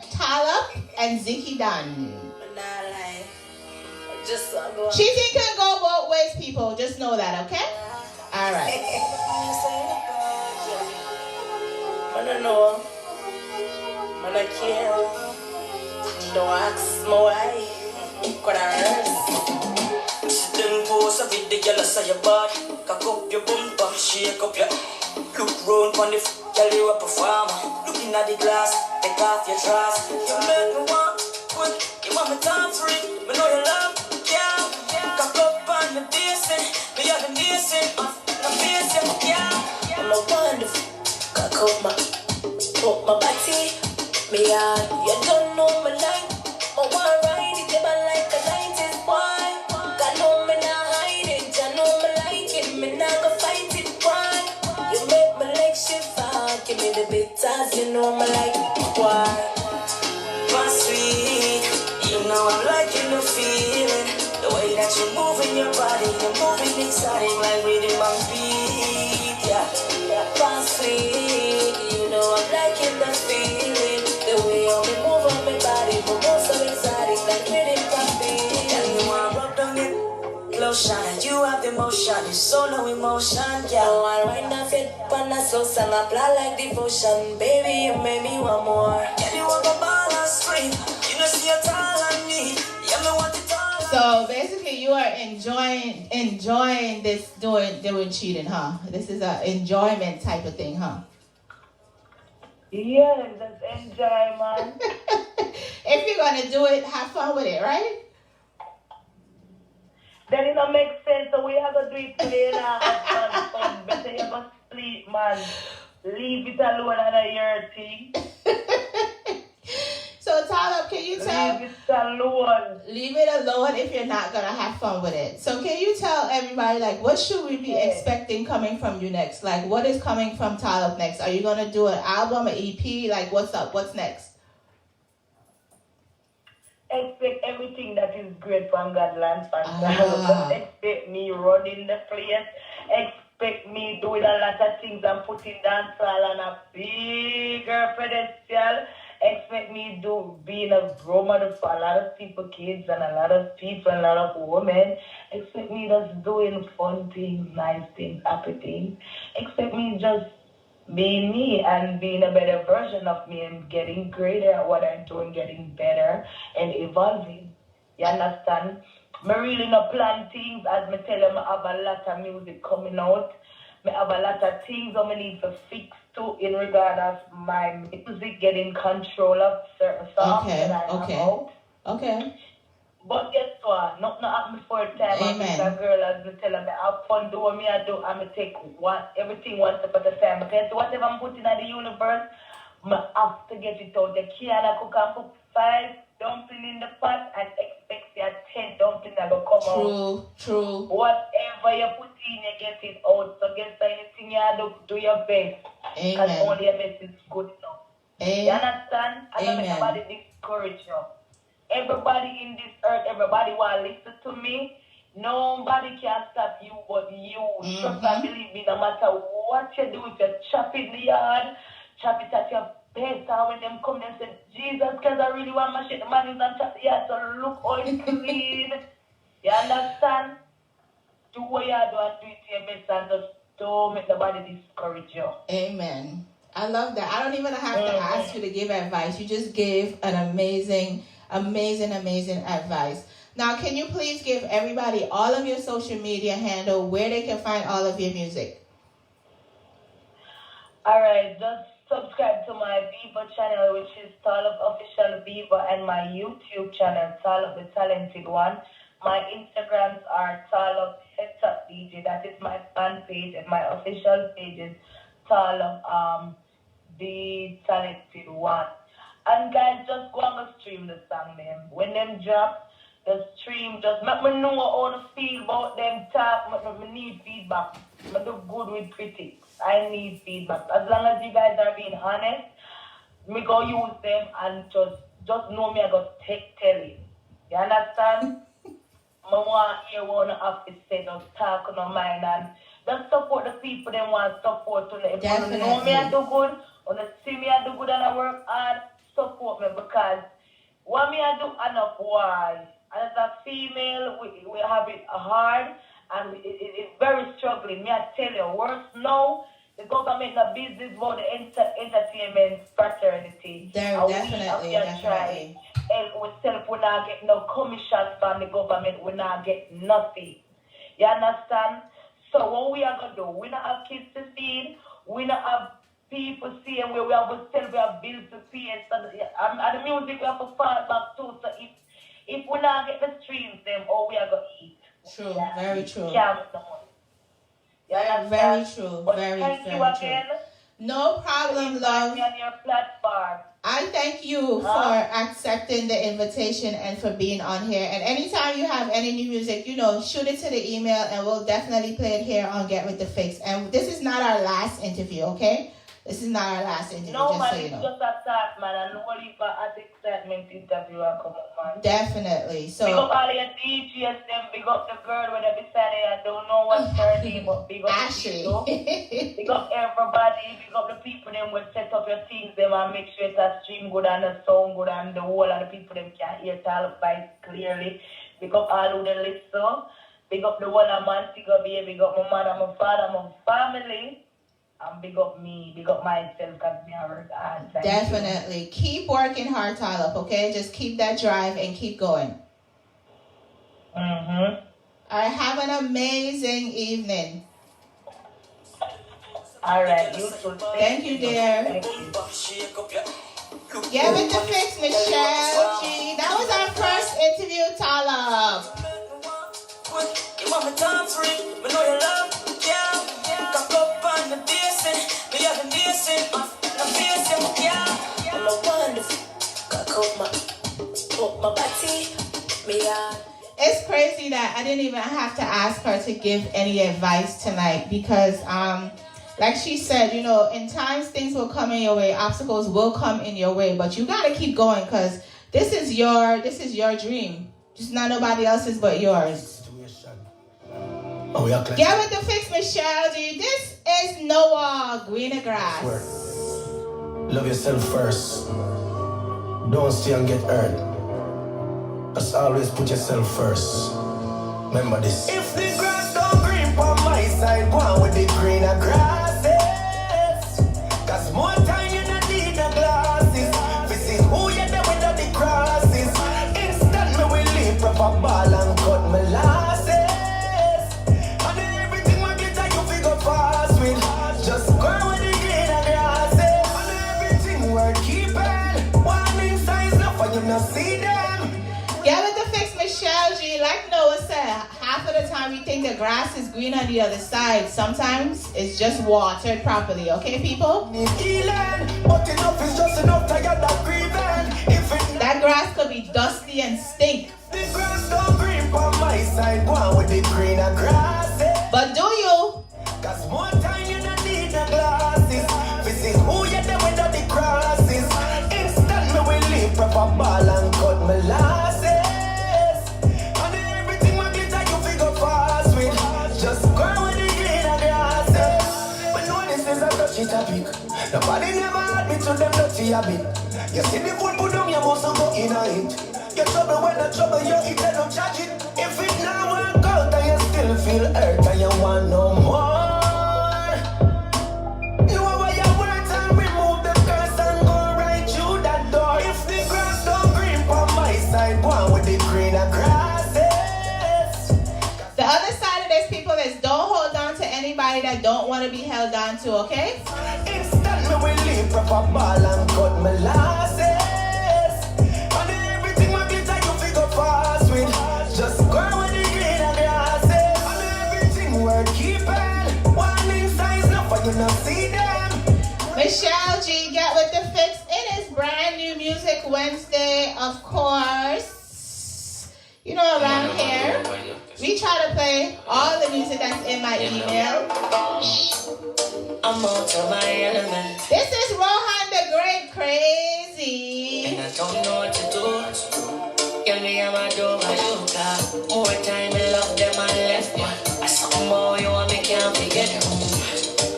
Tallup and Ziki Dan. Just Cheating can go both ways, people. Just know that, okay? All right. I don't know. Man, I care. Don't ask my wife. Could I rest? She didn't post a video, say your body. Cock up your bumper, shake up your. Look round on the girl, you a performer. Looking at the glass, take off your dress. You make me want, quick, you want me time free. Me know you love, yeah. Cock up on the basin, me have the nation. I'm facing, yeah. I'm a wonderful. Cock up my body. Me you don't know my life. I wanna ride it, but like a 90s boy. God know me not hide it, I know me like it, me not go fight it, boy. You make my legs shiver, give me the big ties, you know me like it, boy. My sweet, you know I'm liking the feeling. The way that you're moving your body, you're moving exciting like reading my beat, yeah. My sweet, you know I'm liking the feeling. The way I'm moving on my body, but most so exciting like reading my beat. And you wanna rub down your lotion, and you have the motion, you so no emotion, yeah. Oh, I wind up it, pan a slow song, apply like devotion. Baby, you made me want more. Yeah, you want a ball and scream, you know see your tall and me. Yeah, me want it all. So basically, you are enjoying this doing cheating, huh? This is a enjoyment type of thing, huh? Yes, just enjoy, man. If you're gonna do it, have fun with it, right? Then it don't make sense, so we have to do it today and have fun. Better you go sleep, man. Leave it alone and a year thing. So Tallup, can you tell? Leave it alone. Leave it alone if you're not gonna have fun with it. So can you tell everybody, like, what should we be expecting coming from you next? Like, what is coming from Tallup next? Are you gonna do an album, an EP? Like, what's up? What's next? Expect everything that is great from Godland fans. Don't expect me running the place. Expect me doing a lot of things and putting dancehall on a bigger pedestal. Expect me being a role model for a lot of people, kids, and a lot of people, and a lot of women. Expect me just doing fun things, nice things, happy things. Expect me just being me and being a better version of me and getting greater at what I'm doing, getting better and evolving. You understand? I really not plan things, as I tell them I have a lot of music coming out. I have a lot of things I need to fix too in regard of my music, getting control of certain songs that I have out. Okay. But guess what? Nothing happened before time. Amen. I'm a girl, as I tell them, I have fun, do what I do. I'm going to take everything one step at a time. Because whatever I'm putting in the universe, I have to get it out. The can't cook and put 5 dumplings in the pot and expect your 10 dumplings to come out. True. Whatever you put in, you get it out. So guess anything you do your best. Amen. Because only your best is good enough. Amen. You understand? I don't make nobody discourage you. Everybody in this earth, everybody want to listen to me. Nobody can stop you but you. Trust and believe me, no matter what you do, if you chop it in the yard, chop it at your bed, and when them come and say, Jesus, because I really want my shit, the man is on chop the yard, so look how it's clean. You understand? Do what you do and do it to your best and just don't make nobody discourage you. Amen. I love that. I don't even have to ask you to give advice. You just gave an amazing advice. Now, can you please give everybody all of your social media handle where they can find all of your music? All right, just subscribe to my Viva channel, which is Tallup Official Viva, and my YouTube channel, Tallup the Talented One. My Instagrams are Tallup Heads Up DJ. That is my fan page, and my official page is Tallup the Talented One. And guys, just go on and stream the song, them. When them drop, the stream, just make me know how to feel about them talk. I need feedback. I do good with critics. I need feedback. As long as you guys are being honest, me go use them and just know me, I go tell it. You understand? I want to hear what I have to say, just talk on my mind and just support the people they want support. If you know me, I do good. When you see me, I do good and I work hard, support me, because what me I do enough why? And as a female, we have it hard, and it's very struggling. Me, I tell you, worse now, the government the business about the entertainment fraternity. Definitely. And we self will not get no commission from the government, we not get nothing. You understand? So what we are gonna do, we not have kids to feed, we not have people seeing where we have to sell, we have bills to pay, and the music we have to fall back to. So if we not get the streams, then all we are gonna eat. True, very true. Very true. But very thank you true. again. No problem, love. On your platform. I thank you for accepting the invitation and for being on here. And anytime you have any new music, shoot it to the email and we'll definitely play it here on Get With The Fix. And this is not our last interview, okay? This is not our last interview, no, just man, so you know. It's just a start, man. And nobody for an excitement interview will come up, man. Definitely. So, big up all your DJs, them. Big up the girl with the beside her. I don't know what's her name, but big up Ashley. Big up everybody. Big up the people them will set up your things them and make sure it's a stream good and the sound good and the whole of the people them can hear Tallup vibes clearly. Big up all who they listen. Big up the whole of Montego Bay. Big up my mother, my father, my family. And big up me, big up myself, because me I work hard. Definitely. Keep working hard, Tallup, okay? Just keep that drive and keep going. Mm-hmm. All right, have an amazing evening. All right, you too. Thank you, dear. Thank you. Get With The Fix, Michelleg. That was our first interview, Tallup. You want me time free, but know you love, yeah. Cock up on the basin, me have the basin, I'm basin, yeah. I'm a wonderful, cock up my body, me It's crazy that I didn't even have to ask her to give any advice tonight because, like she said, in times things will come in your way, obstacles will come in your way, but you gotta keep going because this is your dream. Just not nobody else's but yours. Get With The Fix, Michelleg. This is Noah Greener Grass. Love yourself first. Don't stay and get hurt. Just always put yourself first. Remember this. If the grass don't green on my side, go on with the greener grasses. Cause more time you don't need the glasses. This is who you're there without the crosses. Instant me will leave proper ball and cut my losses. And everything my glitter you figure fast with. Just go with the greener grasses. And everything worth keeping. Warning signs enough and you not see them. Get With The Fix, Michelleg. Like Noah said, half of the time we think the grass is green on the other side. Sometimes it's just watered properly. Okay, people? That grass could be dusty and stink. The grass don't green on my side, go on with the greener grasses. But do you? Cause more time you don't need the glasses. This is who you're there without the crosses. Instant me will leave proper ball and cut my losses. And everything my glitter you figure fast with. Just go with the greener grasses. But no this is a touchy topic. Nobody never had me to them dirty habit. You see the food put down, you must go in a it. You trouble when the trouble you eat and don't charge it. If it now work out and you still feel hurt and you want no more, you over your words and remove the curse and go right through that door. If the grass don't green on my side, go on with the greener grasses. The other side of this, people, is don't hold on to anybody that don't want to be held on to, okay? Instant me will leave proper ball and cut my losses. And everything my glitter you figure fast with. Just go with the greener grasses. And everything worth keeping. Warning signs enough and you not see them. Michelleg, Get With The Fix. It is brand new music Wednesday, of course. Around here, we try to play all the music that's in my email. I'm out of my element. This is Rohan the Great Crazy. And I don't know what to do. Get me on my door, my yoga. More time, I love them and left one. I saw more you want me can't forget.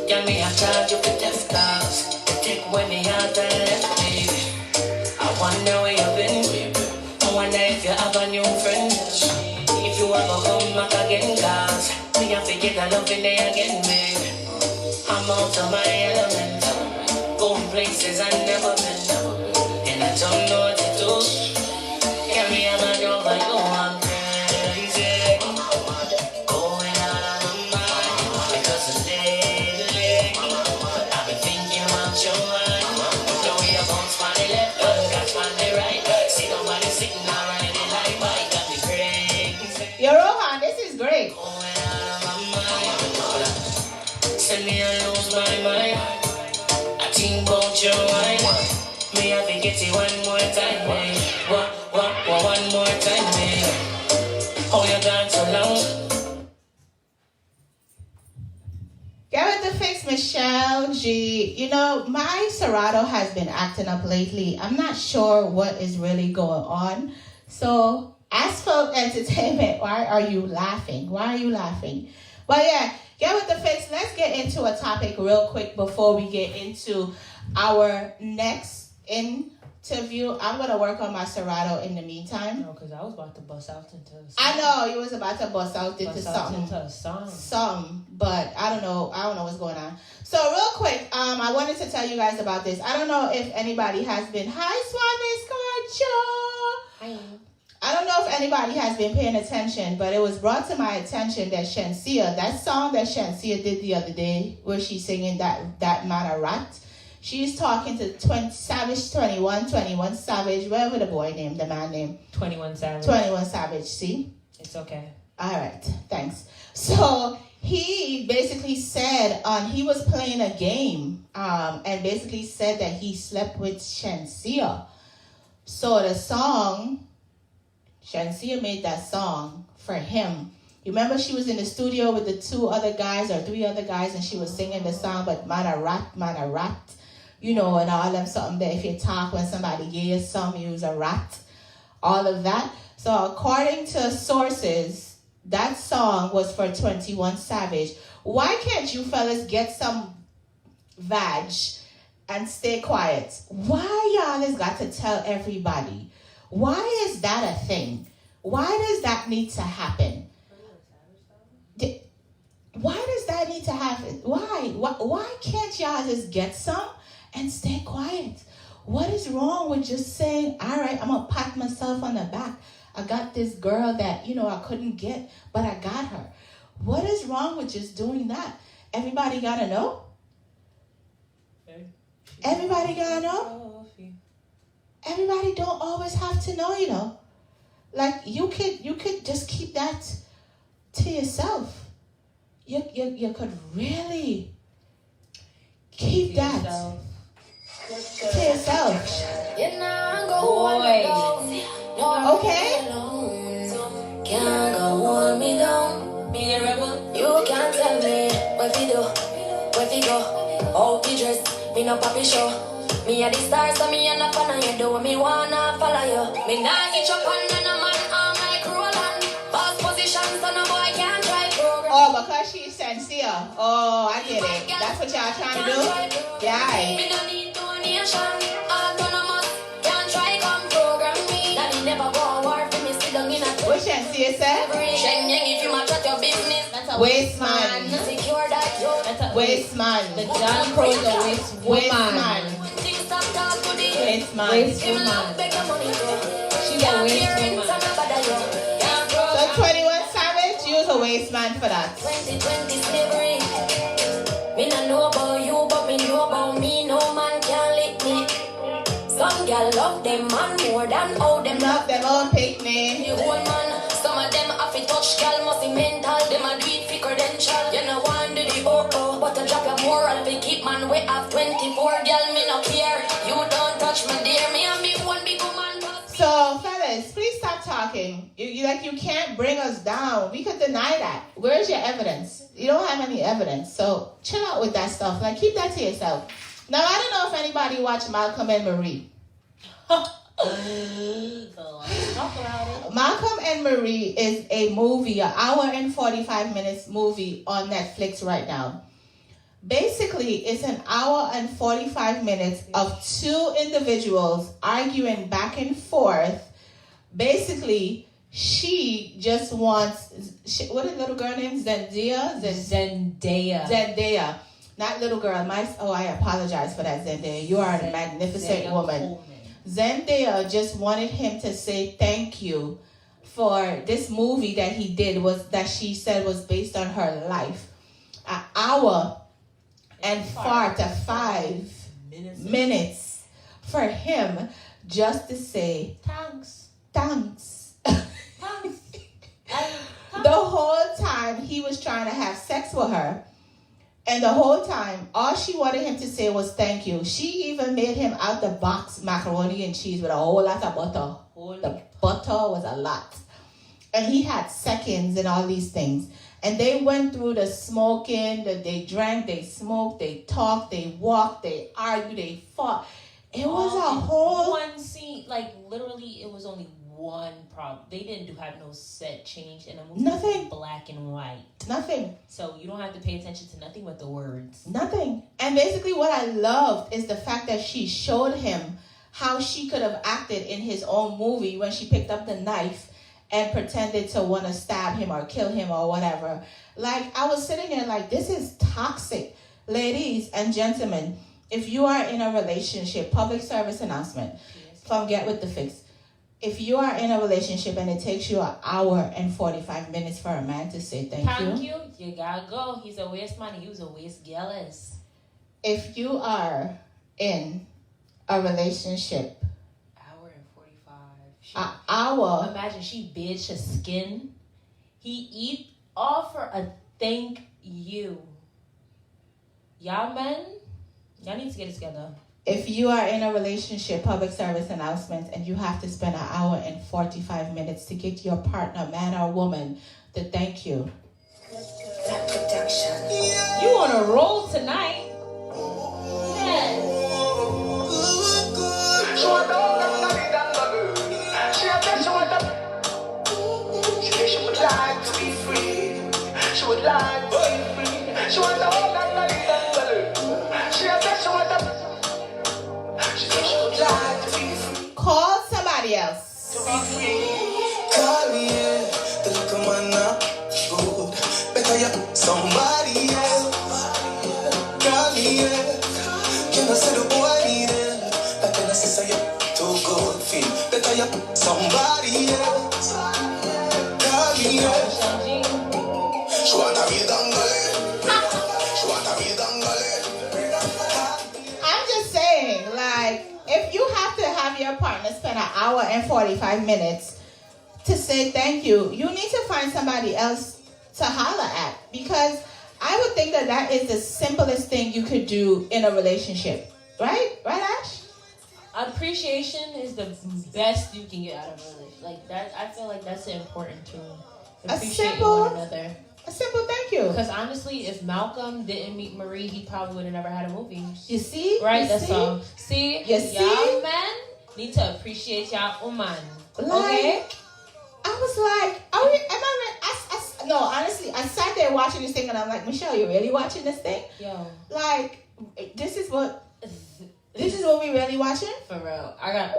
Get me a charge you with Gwtf cars. Take when me out and left, baby. I wonder where you've been. I wonder if you have a new friend. If you ever come back again, cause up in there again, man. I'm out of my element. Going places I never been. And I don't know what to do. Carry a man over, you I'm crazy. Going out of my mind. Because it's lately I've been thinking about your mind. The way you bounce on the left, catch on the right. See nobody sitting around in the light, but it got me crazy. Yo, Rohan, this is great. Send me and lose my mind. I think about your wine. Me have to get it one more time, man. One more time, man. Oh, you gone so long. Gwtf, Michelle G. You know, my Serato has been acting up lately. I'm not sure what is really going on. So, Asphalt Entertainment, why are you laughing? Why are you laughing? But yeah, Gwtf, let's get into a topic real quick before we get into our next interview. I'm going to work on my Serato in the meantime. No, because I was about to bust out into a song. I know, you was about to bust out into something. Into a song. Something, but I don't know what's going on. So real quick, I wanted to tell you guys about this. I don't know if anybody has been, hi Swami Scorcho. Hi. I don't know if anybody has been paying attention, but it was brought to my attention that Shensia, that song that Shensia did the other day, where she's singing that man a rat, she's talking to Savage 21 Savage, whatever the boy name, the man name. 21 Savage. 21 Savage, see? It's okay. All right, thanks. So he basically said, he was playing a game, and basically said that he slept with Shensia. So the song, Shensia made that song for him. You remember she was in the studio with the 2 other guys or 3 other guys, and she was singing the song, but man a rat, you know, and all them something that if you talk when somebody give you some, you use a rat, all of that. So according to sources, that song was for 21 Savage. Why can't you fellas get some vag and stay quiet? Why y'all has got to tell everybody? Why is that a thing? Why does that need to happen? Why does that need to happen? Why can't y'all just get some and stay quiet? What is wrong with just saying, all right, I'm going to pat myself on the back. I got this girl that, I couldn't get, but I got her. What is wrong with just doing that? Everybody got to know? Everybody got to know? Everybody don't always have to know, Like, you could just keep that to yourself. You could really keep that to yourself. Okay? Can't go hold me down. Be a rebel. You can't tell me what we do, where we go, how we dress. Me no papi show. Me a the star, so me a no fan of you. Do me wanna follow you. Me nah get your pan and a man on my Roland. Boss position, so no boy can't try program. Oh, because she's sincere. Oh, I get it. That's what y'all trying to do? Yeah. Me no need donation. Autonomous, can't try come program me. Daddy never go war for me, sit down in a what sincere said? Shenyang if you match at your business. That's a waste man. Secure that you. That's a Waste man. The John Crow is a waste woman. Waste man. Waste man. Waste woman. She's a waste woman. So 21 Savage, use a waste man for that. 2020 slavery. Me no know about you, but me know about me. No man can lick me. Some girl love them man more than all them Love them own picnic. the whole man. Some of them have to touch girl must be mental. Them a do it for credential. You know one do the oh, but to drop your moral. We keep man we have 24 girl. Me no care. You don't touch me dear. Me and me one big woman. So fellas, please stop talking. You can't bring us down. We could deny that. Where's your evidence? You don't have any evidence. So chill out with that stuff. Like keep that to yourself. Now I don't know if anybody watched Malcolm and Marie. Malcolm and Marie is a movie, an hour and 45 minutes movie on Netflix right now. Basically, it's an hour and 45 minutes of 2 individuals arguing back and forth, basically she just wants, what is the little girl name? Zendaya? Zendaya. Not little girl. I apologize for that, Zendaya. You are a magnificent woman. Zendaya just wanted him to say thank you for this movie that he did, that she said was based on her life. An hour and 5 minutes for him just to say thanks. The whole time he was trying to have sex with her, and the whole time all she wanted him to say was thank you. She even made him out the box macaroni and cheese with a whole lot of butter. The butter was a lot. And he had seconds and all these things. And they went through the smoking, they drank, they smoked, they talked, they walked, they argued, they fought. It was a whole one scene, like literally it was only one problem. They didn't have no set change, and the movie was black and white. Nothing. So you don't have to pay attention to nothing but the words. Nothing. And basically what I loved is the fact that she showed him how she could have acted in his own movie when she picked up the knife and pretended to want to stab him or kill him or whatever. Like, I was sitting there like, this is toxic. Ladies and gentlemen, if you are in a relationship, public service announcement from Get With The Fix. If you are in a relationship and it takes you an hour and 45 minutes for a man to say thank you, you gotta go. He's a waste man. He was a waste jealous. If you are in a relationship, hour and 45. An hour. Imagine she bitch his skin. He offer a thank you. Y'all men, y'all need to get it together. If you are in a relationship, public service announcement, and you have to spend an hour and 45 minutes to get your partner, man or woman, to thank you. You on a roll tonight. Yes. She would like to be free. She would like to be free. She want all that money that she would like to be free. Call somebody else. To be free. Call me, yeah. The little man not good. Better you somebody else. Call me, yeah. Can I say the boy need it? Like when I say you too good feel. Better you somebody else. Call me, yeah. She want a real dangle. She want a real dangle. I'm just saying, like, if you have to have your partner spend an hour and 45 minutes to say thank you, you need to find somebody else to holler at. Because I would think that is the simplest thing you could do in a relationship. Right? Right, Ash? Appreciation is the best you can get out of a relationship. Like that, I feel like that's important too. Appreciate one another. A simple thank you. Because honestly, if Malcolm didn't meet Marie, he probably would have never had a movie. You see? Right? You That's see? all. See? You see? Y'all men need to appreciate y'all woman. Like, okay? I was like, no, honestly, I sat there watching this thing and I'm like, Michelle, you really watching this thing? Yo. Like, this is what we really watching? For real. I got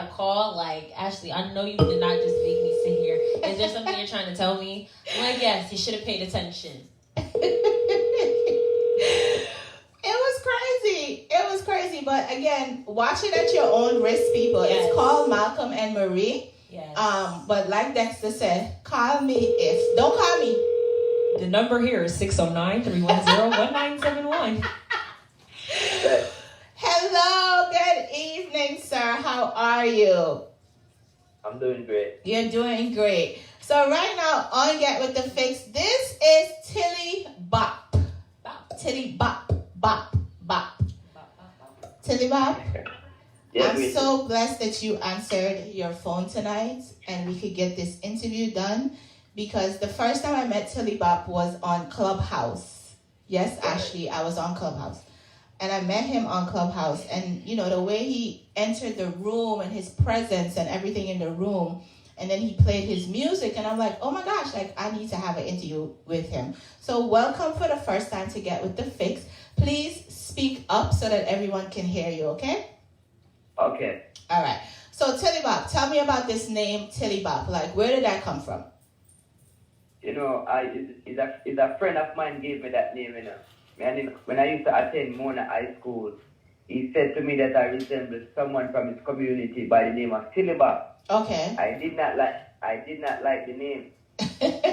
a call like, Ashley, I know you did not just make me sit here. Is there something you're trying to tell me? I'm like, yes, you should have paid attention. It was crazy. But again, watch it at your own risk, people. Yes. It's called Malcolm and Marie. Yes. But like Dexter said, call me don't call me. The number here is 609-310-1971. Hello, good evening, sir. How are you? I'm doing great. You're doing great. So right now on Get With The Fix, this is Tilibop. Tilibop. Bop. Bop. Tilibop. Yeah, I'm so blessed that you answered your phone tonight and we could get this interview done, because the first time I met Tilibop was on Clubhouse. Yes, Ashley, I was on Clubhouse. And I met him on Clubhouse, and you know, the way he entered the room and his presence and everything in the room, and then he played his music, and I'm like, oh my gosh, like I need to have an interview with him. So welcome for the first time to Get With The Fix. Please speak up so that everyone can hear you, okay? Okay. All right. So Tilibop, tell me about this name Tilibop. Like, where did that come from? You know, it's a friend of mine gave me that name, you know. When I used to attend Mona High School, he said to me that I resembled someone from his community by the name of Tilibop. Okay. I did not like the name.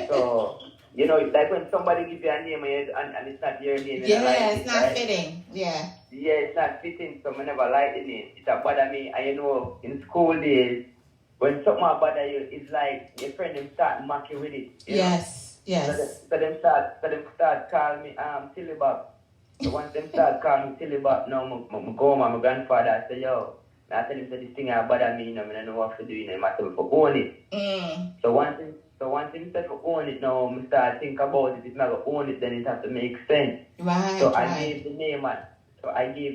So, you know, like when somebody gives you a name and it's not your name. Yeah, it's not fitting. Yeah. Yeah, it's not fitting, so I never like the name. It's a bother me. And you know, in school days, when something bother you, it's like your friend them start mocking with it. Yes, know? So them start calling me Tilibop. So once them start calling me Tilibop, now I go home, my grandfather, I say, yo, I tell him that this thing bother me, you know, I don't know what to do, you know, I tell him for own it. So once him said for own it, now I start think about it. If I go own it, then it has to make sense. Right. So I gave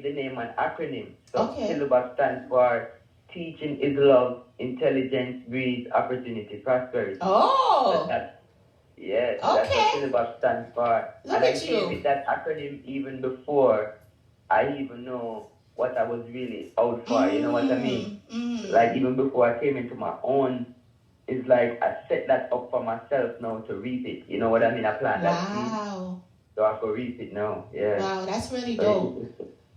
the name an acronym. So Tilibop stands for Teaching is Love, Intelligence Breeds Opportunity, Prosperity. Oh. Yes. Okay. That's what Tilibop stands for. Look and at I gave it that acronym even before I even know what I was really out for. You know what I mean? Like even before I came into my own, it's like I set that up for myself now to reap it. You know what I mean? I planted that seed. So I can reap it now. Yeah. Wow, that's really dope.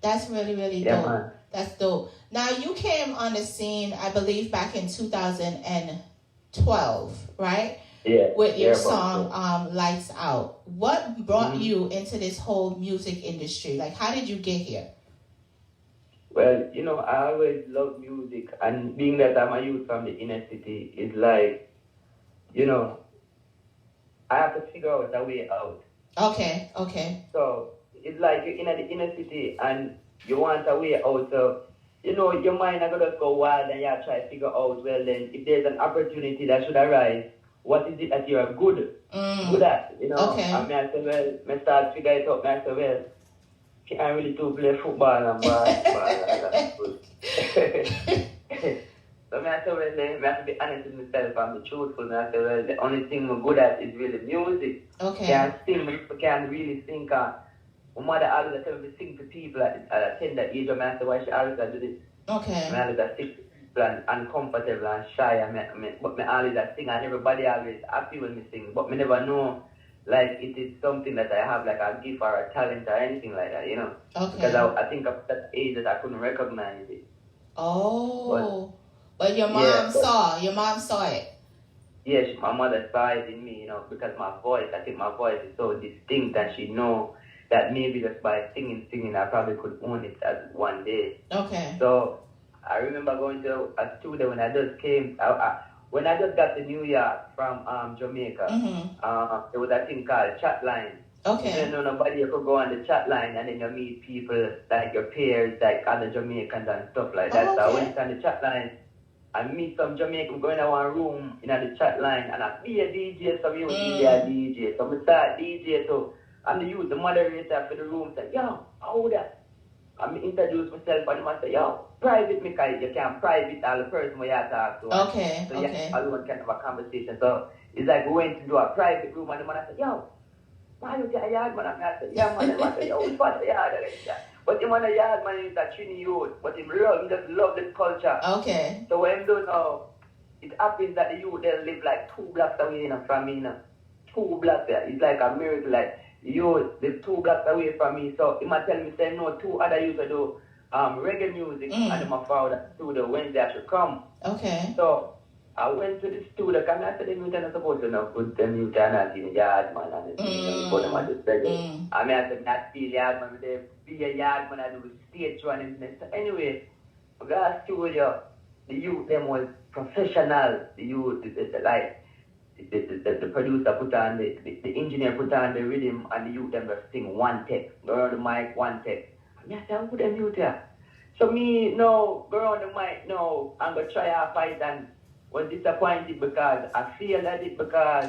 That's really, really dope. Man. That's dope. Now you came on the scene, I believe, back in 2012, right? Yeah. With your song Lights Out. What brought you into this whole music industry? Like, how did you get here? Well, you know, I always loved music, and being that I'm a youth from the inner city, is like, you know, I have to figure out a way out. Okay. So it's like you're in the inner city and you want a way out. So, you know, your mind is going to go wild and you try to figure out, well then, if there's an opportunity that should arise, what is it that you're good at, you know? Okay. And I say, well, I start to figure it out, I say, well, can't really do play football and basketball and that's good. So I say, well, I have to be honest with myself and be truthful. I say, well, the only thing I'm good at is really music. Okay. Can't sing, but can't really sing. My mother always tell me to sing to people at a tender age. I say, why she always do this? Okay. I always sing to people and uncomfortable and shy. But I always sing and everybody always happy when me sing. But I never know, like, it is something that I have, like a gift or a talent or anything like that, you know? Okay. Because I think of that age that I couldn't recognize it. Oh. But your mom saw it. Yes, my mother saw it in me, you know, because I think my voice is so distinct and she know that maybe just by singing, I probably could own it as one day. Okay. So I remember going to a studio when I just came, when I just got to New York from Jamaica, there was a thing called chat line. Okay. You know, nobody could go on the chat line and then you meet people like your peers, like other Jamaicans and stuff like that. So I went on the chat line. I meet some Jamaican going to one room in the chat line and I be a DJ, some you be a DJ. So I start DJ, so I'm the moderator for the room, say, yo, hold up. I introduce myself and I say, yo, private me, because you can't private all the person where you talk to. Okay, so everyone can have a conversation. So it's like we went to do a private room and the man I said, yo, why you get a yard man? I said, yeah man, I said, yo, which part of the yard? But him on the yard man is a Trini youth, but he just love the culture. Okay. So when do know, it happens that the youth they live like 2 blocks away, you know, from me, you know. 2 blocks there. It's like a miracle, like the youth live 2 blocks away from me. So he might tell me, say no, 2 other youths do reggae music and my father to the Wednesday I should come. Okay. So I went to the studio and I said, youth are not supposed to put them youth are not in the yard, man, and put them at the reggae. I mean, I said, not feel yard, man, they be a yard, man, I do stage running. So anyway, I got a studio, the youth, them was professional, the youth, the producer put on, the engineer put on the rhythm, and the youth, them just sing one take, go on the mic, one take. I mean, I said, who them youth here? So me, no, go on the mic, no, I'm going to try a fight and was disappointed because I feel that it because,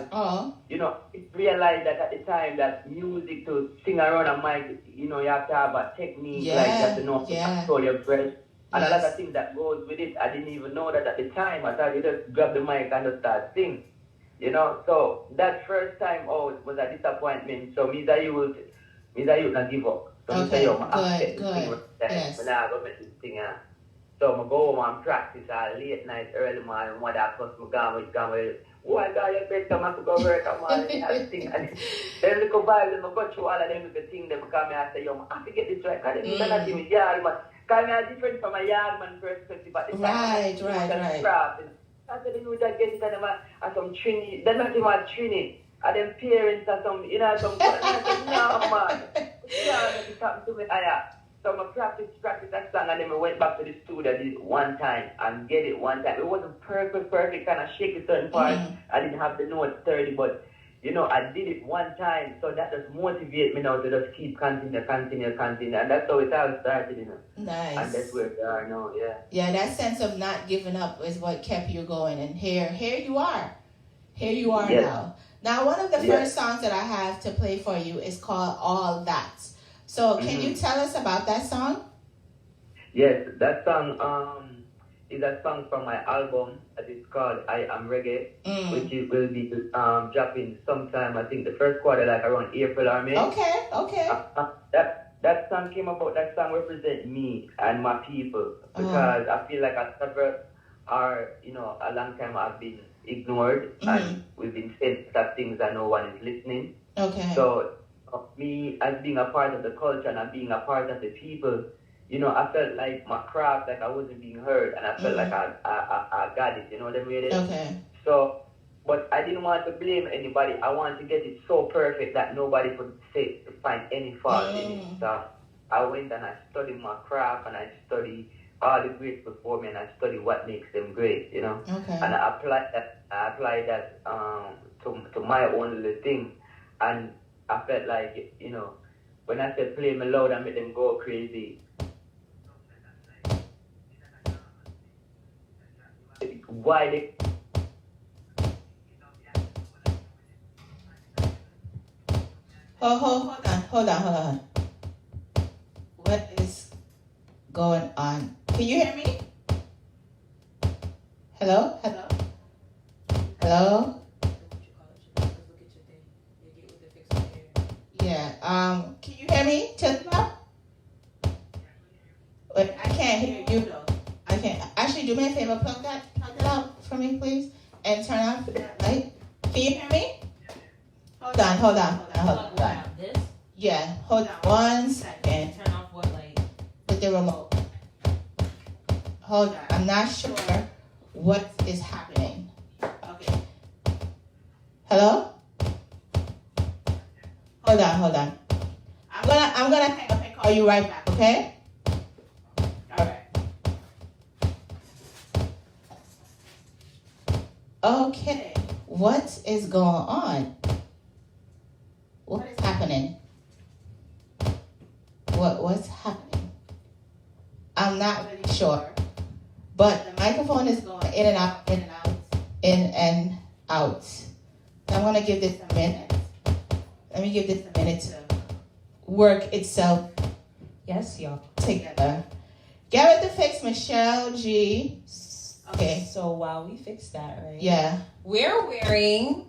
you know, I realized that at the time that music to sing around a mic, you know, you have to have a technique, like you have to know how to control your breath. And a lot of things that goes with it. I didn't even know that at the time. I thought you just grab the mic and just start sing. You know, so that first time out was a disappointment. So me that youth not give up. So me say, yo, good. Yes. When I go make this thing, So I go home and practice late night, early morning. One that comes me gone with. Why got your bed come to go work and all that thing. And then look vibes and I go through all of them little things. Them come and say, yo, I have to get this right. Because they cannot give me yard man. Because I'm different from a yard man perspective at the time. Right. I said, you just get it and some Trini. They're not even Trini. And them parents are some, some. I said, no, man. Yeah, that's happened to me. So I practice that song, and then I went back to the studio one time and get it one time. It wasn't perfect, kind of shaky certain parts. I didn't have the notes 30, but I did it one time, so that just motivates me now to just keep continue, and that's how it all started, Nice. And that's where we are now, yeah. Yeah, that sense of not giving up is what kept you going, and here you are. Here you are now. Now, one of the first songs that I have to play for you is called All That. So, can you tell us about that song? Yes, that song is a song from my album. It's called I Am Reggae, which will be dropping sometime, I think the first quarter, like around April or May. Okay. That song came about, that song represents me and my people, because I feel like I suffered a long time I've been ignored and we've been said that things and no one is listening. Okay. So, me as being a part of the culture and being a part of the people, I felt like my craft, like I wasn't being heard, and I felt like I got it, you know what I mean? Okay. So, but I didn't want to blame anybody. I wanted to get it so perfect that nobody could find any fault in it. So I went and I studied my craft, and I studied all the greats before me, and I studied what makes them great, Okay. And I applied that to my own little thing, and I felt like, when I said play me loud and make them go crazy, why they... Hold on. What is going on? Can you hear me? Hello? Yeah. Can you hear me, Tilibop? Wait, I can't hear you though. I can't. Actually, do me a favor, plug it out for me, please, and turn off that light. Can you hear me? Hold on. This? Yeah, hold on 1 second. Turn off what light? With the remote. Hold on. I'm not sure what is happening. Okay. Hello? Hold on. I'm gonna hang up and call you right back, okay? All right. Okay. What is going on? What is happening? What's happening? I'm not really sure. But the microphone is going in and out. So I'm gonna give this a minute. Let me give this a minute to work itself. Yes, y'all. Together. Get with the fix, Michelle G. Okay. So while we fix that, right? Yeah. We're wearing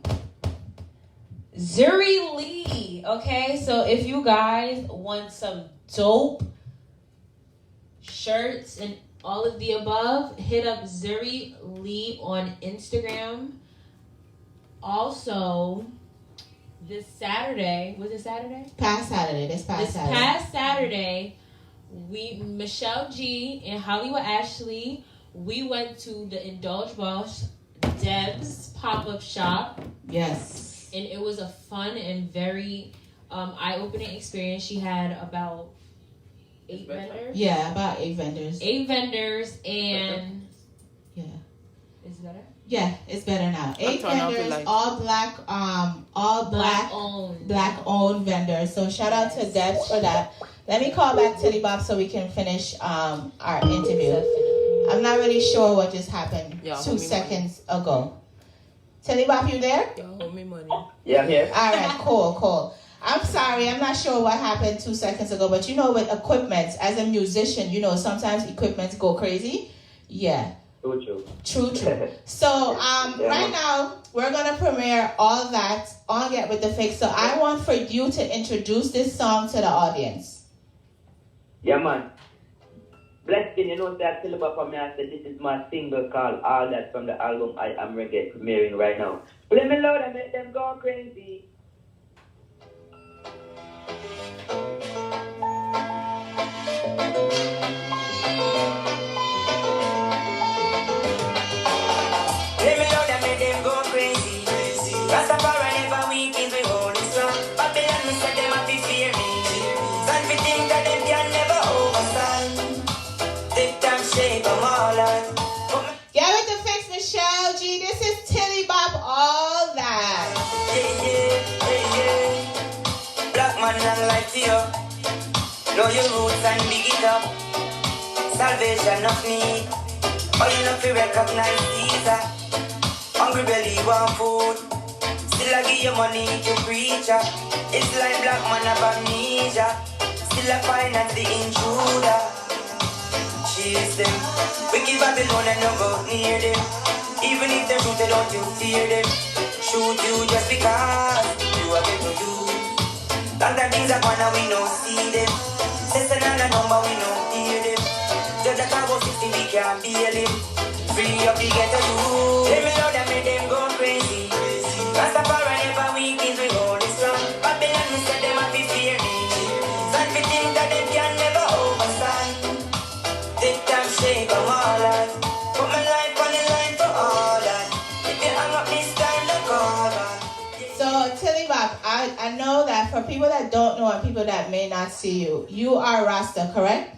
Zuri Lee. Okay, so if you guys want some dope shirts and all of the above, hit up Zuri Lee on Instagram. Also, this Saturday, was it Saturday? This past Saturday, Michelle G and Hollywood Ashley, we went to the Indulge Boss Deb's pop-up shop. Yes. And it was a fun and very eye-opening experience. She had about 8 vendors. Yeah, about 8 vendors. 8 vendors, and yeah. Is it better? Yeah, it's better now. 8 vendors, all black owned vendors. So shout out to Debs for that. Let me call back Tilibop so we can finish our interview. I'm not really sure what just happened 2 seconds ago. Tilibop, you there? Y'all owe me money. Yeah, I'm here. All right, cool. I'm sorry, I'm not sure what happened 2 seconds ago, but with equipment, as a musician, sometimes equipment go crazy. Yeah. True. So, right now, we're going to premiere all that on Get With The Fix. So, I want for you to introduce this song to the audience. Yeah, man. Blessing, you know, that Tilibop for me, I said, this is my single called All That from the album I Am Reggae premiering right now. Play me loud and make them go crazy. Play me loud and make them go crazy. Rastafari never weakens, we hold it strong. Babylon, we said them have to fear me. Stand we think that them can never overstand. Take time, shape them all out. Get with the fix, Michelle G. This is Tilibop, all that. Yeah. Black man long life to you. Know your roots and big it up. Salvation of me. Oh, you know to recognize Caesar. Hungry belly want food. Still I give you money to preach. It's like black man of amnesia. Still I finance the intruder. Chase them. Wicked Babylon and no go near them. Even if they shoot, don't you fear them. Shoot you just because you are good to do. Long time things are gone and we don't see them. Listen on the number, we don't hear them. Judge that I was 60, we can't bail him. Free up the ghetto youth. Let me know that make them go crazy. Rastafari never weakens, we hold it strong. Babylon, we said them have to fear me. Stand we think that them can never overstand. Take time, shape them all out. Put my life on the line for all that. If you hang up this time, don't call back. So, Tilibop, I know that for people that don't know and people that may not see you, you are Rasta, correct?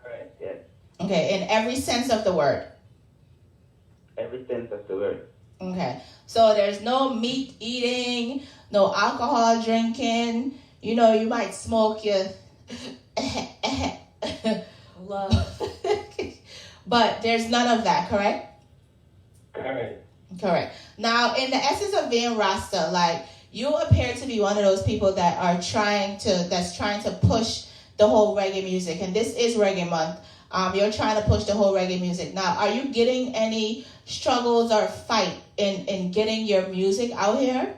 Correct, yes. Okay, in every sense of the word. Every sense of the word. Okay, so there's no meat eating, no alcohol drinking. You know, you might smoke your Love. but there's none of that, correct? Correct. Now, in the essence of being Rasta, like, you appear to be one of those people that are trying to push the whole reggae music, and this is Reggae Month. You're trying to push the whole reggae music. Now, are you getting any struggles or fight in getting your music out here?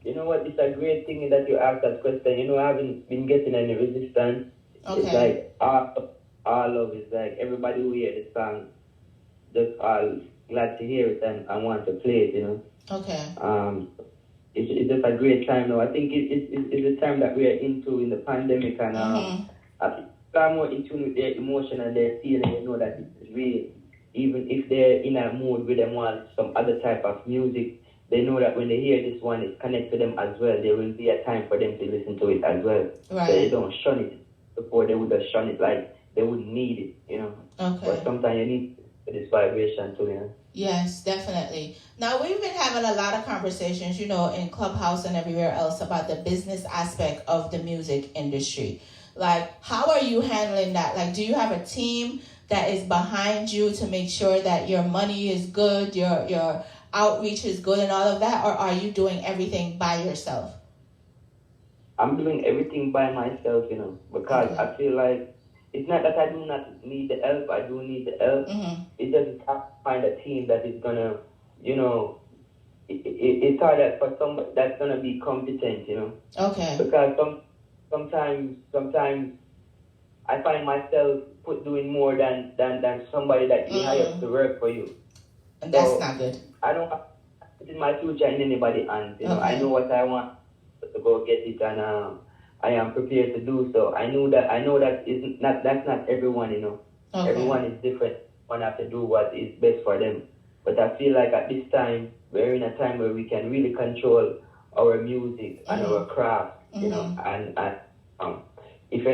You know what? It's a great thing that you asked that question. You know, I haven't been getting any resistance. Okay. It's like all of it's like everybody who hear the song just all glad to hear it and want to play it, you know. Okay. It's just a great time now. I think it's the time that we are into in the pandemic, and I think I'm more in tune with their emotion and their feeling. You know that it's real. Even if they're in a mood where they want some other type of music, they know that when they hear this one, it connects to them as well. There will be a time for them to listen to it as well. Right. So they don't shun it. Before they would have shun it, like they wouldn't need it, you know. Okay. But sometimes you need this vibration too, you know. Yes, definitely. Now, we've been having a lot of conversations, you know, in Clubhouse and everywhere else about the business aspect of the music industry. Like, how are you handling that? Like, do you have a team that is behind you to make sure that your money is good, your outreach is good and all of that, or are you doing everything by yourself? I'm doing everything by myself, you know, because I feel like it's not that I do not need the help. I do need the help. It just have to find a team that is gonna, you know, it's hard that for somebody that's gonna be competent, you know. Okay. Because sometimes I find myself doing more than somebody that you hire to work for you. And that's not good. I don't have to put my future in anybody's hands. You know, I know what I want to go get it, and I am prepared to do so. I know that that's not everyone, you know. Okay. Everyone is different. One have to do what is best for them. But I feel like at this time, we're in a time where we can really control our music and our craft, you know. And if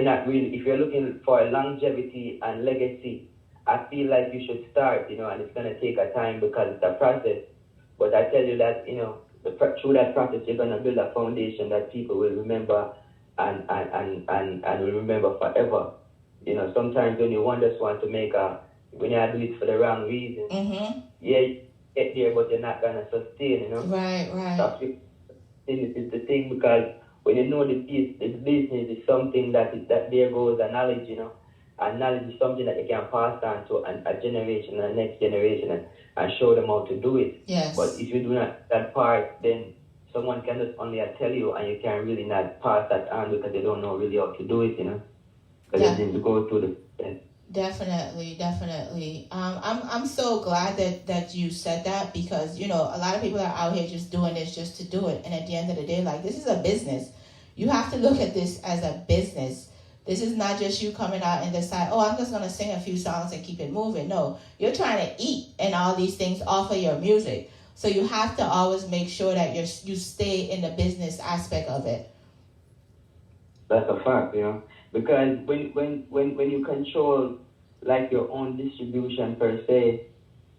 you're looking for a longevity and legacy, I feel like you should start, you know, and it's gonna take a time because it's a process. But I tell you that, you know, through that process, you're gonna build a foundation that people will remember and will remember forever. You know, sometimes when you want just want to when you do it for the wrong reason, yeah, you get there, but you're not gonna sustain, you know. Right. It's the thing, because when you know the business is something that there goes the knowledge, you know. And knowledge is something that you can pass on to a generation and the next generation and show them how to do it. Yes. But if you do not that part, then someone can just only tell you, and you can really not pass that on because they don't know really how to do it, you know. because they didn't go through the. Definitely. I'm so glad that you said that, because a lot of people are out here just doing this just to do it, and at the end of the day, like, this is a business. You have to look at this as a business. This is not just you coming out and decide, oh, I'm just gonna sing a few songs and keep it moving. No, you're trying to eat and all these things off of your music. So you have to always make sure that you stay in the business aspect of it. That's a fact, because when you control like your own distribution per se,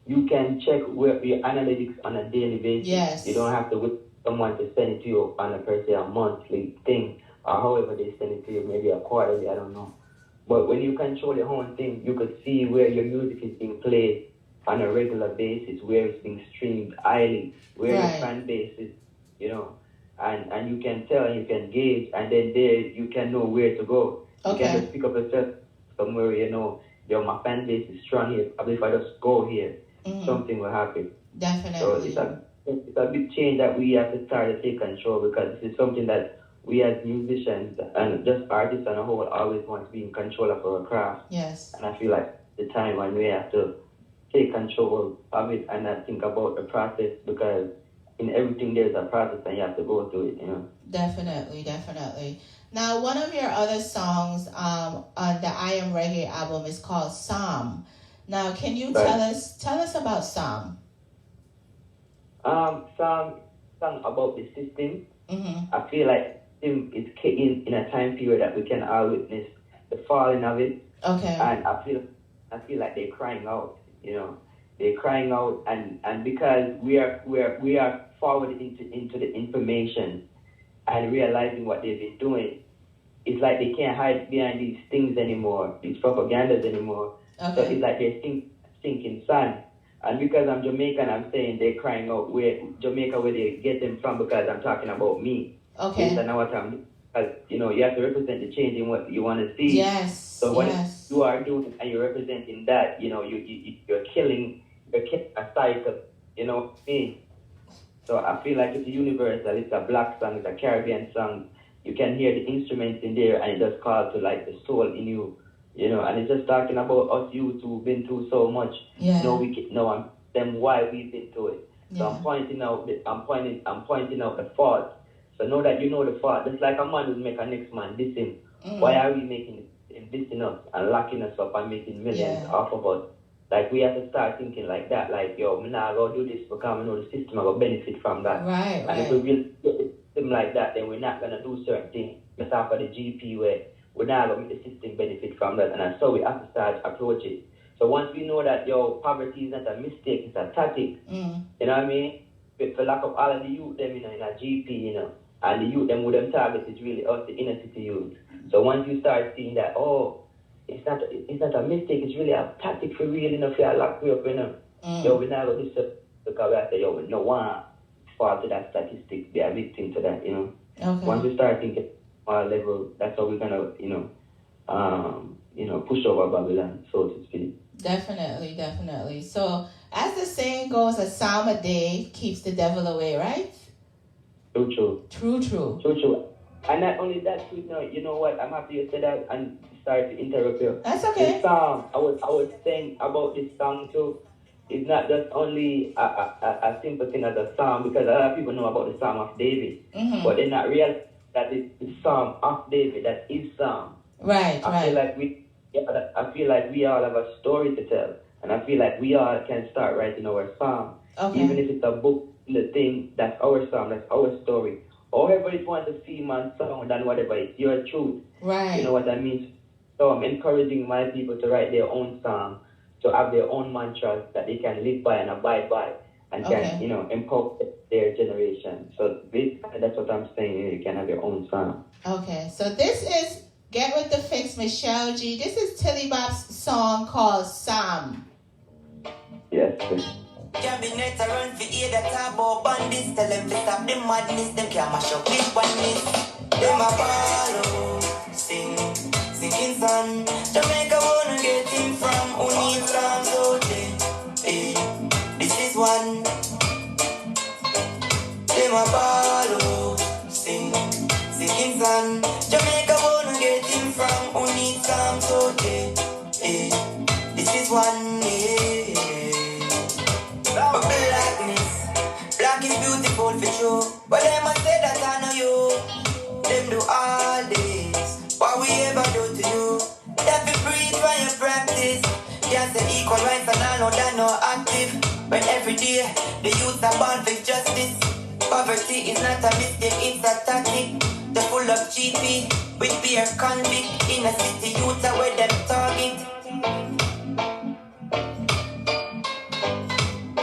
you can check where your analytics on a daily basis. Yes. You don't have to wait for someone to send it to you on a monthly thing, or however they send it to you, maybe a quarterly, I don't know. But when you control your own thing, you could see where your music is being played on a regular basis, where it's being streamed highly, where your fan base is, and you can tell and you can gauge, and then there you can know where to go. You can just pick up a set somewhere, my fan base is strong here. If I just go here, something will happen. Definitely. So it's a big change that we have to start to take control, because this is something that we as musicians and just artists on a whole always want to be in control of our craft. Yes. And I feel like the time when we have to take control of it and not think about the process, because in everything there's a process and you have to go through it, Definitely. Now, one of your other songs on the I Am Reggae album is called Psalm. Now, can you tell us about Psalm? Psalm about the system. I feel like it's in a time period that we can all witness the falling of it. Okay. And I feel like they're crying out. They're crying out, and because we are forward into the information and realizing what they've been doing, it's like they can't hide behind these things anymore, these propagandas anymore. Okay. So it's like they're sinking sand. And because I'm Jamaican, I'm saying they're crying out where they get them from, because I'm talking about me. Okay. Based on what you have to represent the change in what you want to see. Yes. So what you are doing and you're representing that, you're killing a cycle, me. So I feel like it's universal. It's a black song, it's a Caribbean song. You can hear the instruments in there, and it just calls to like the soul in you, and it's just talking about us youth who've been through so much. Yeah. Them why we've been through it. So I'm pointing out the fault. So know that you know the fault. Just like a man would make a next man diss him. Why are we making him dissing us and locking us up and making millions off of us? Like, we have to start thinking like that. Like, yo, I'm not going to do this because I know the system will benefit from that. Right. And if we really get the system like that, then we're not going to do certain things. Just after the GP way, we're not going to make the system benefit from that. And that's how we have to start approach it. So once we know that, poverty is not a mistake, it's a tactic. You know what I mean? But for lack of all of the youth, them, in a GP, and the youth, them with them target is really us, the inner city youth. So once you start seeing that, it's not a mistake, it's really a tactic for real, if you're locked up, we're not going to do so, because we have to, we no one fall to that statistic, be a victim to that, Okay. Once we start thinking our level, that's how we're going to, push over Babylon, so to speak. Definitely. So, as the saying goes, a psalm a day keeps the devil away, right? True. And not only that, you know what? I'm happy you said that and sorry to interrupt you. That's okay. This song, I was saying about this song too. It's not just only a simple thing as a psalm, because a lot of people know about the Psalm of David, but they're not real that it's the Psalm of David, that is Psalm. Right. I feel like we all have a story to tell, and I feel like we all can start writing our psalm, even if it's a book, the thing, that's our psalm, that's our story. However it wants to seem and sound and whatever, it's your truth. Right. You know what I mean? So I'm encouraging my people to write their own psalm, to have their own mantras that they can live by and abide by, and can, empower their generation. So basically, that's what I'm saying. You can have your own psalm. Okay, so this is Get With The Fix, Michelleg. This is Tilibop's song called Psalm. Yes. Cabinet a run for aid that talk about bandits. Tell them to stop the madness. Them can't mash up this badness. Them a follow, singing son. Jamaica wanna get him from who needs songs out there. This is one. Them a follow, singing son. Jamaica wanna get him from who needs songs. you. But them a say that I know you. Them do all this. What we ever do to you? That be breathe when you practice. Can't say equal rights and all know that no active. But every day, the youth are born for justice. Poverty is not a mistake, it's a tactic. The full of GP with beer convict. In a city, youth are where them target.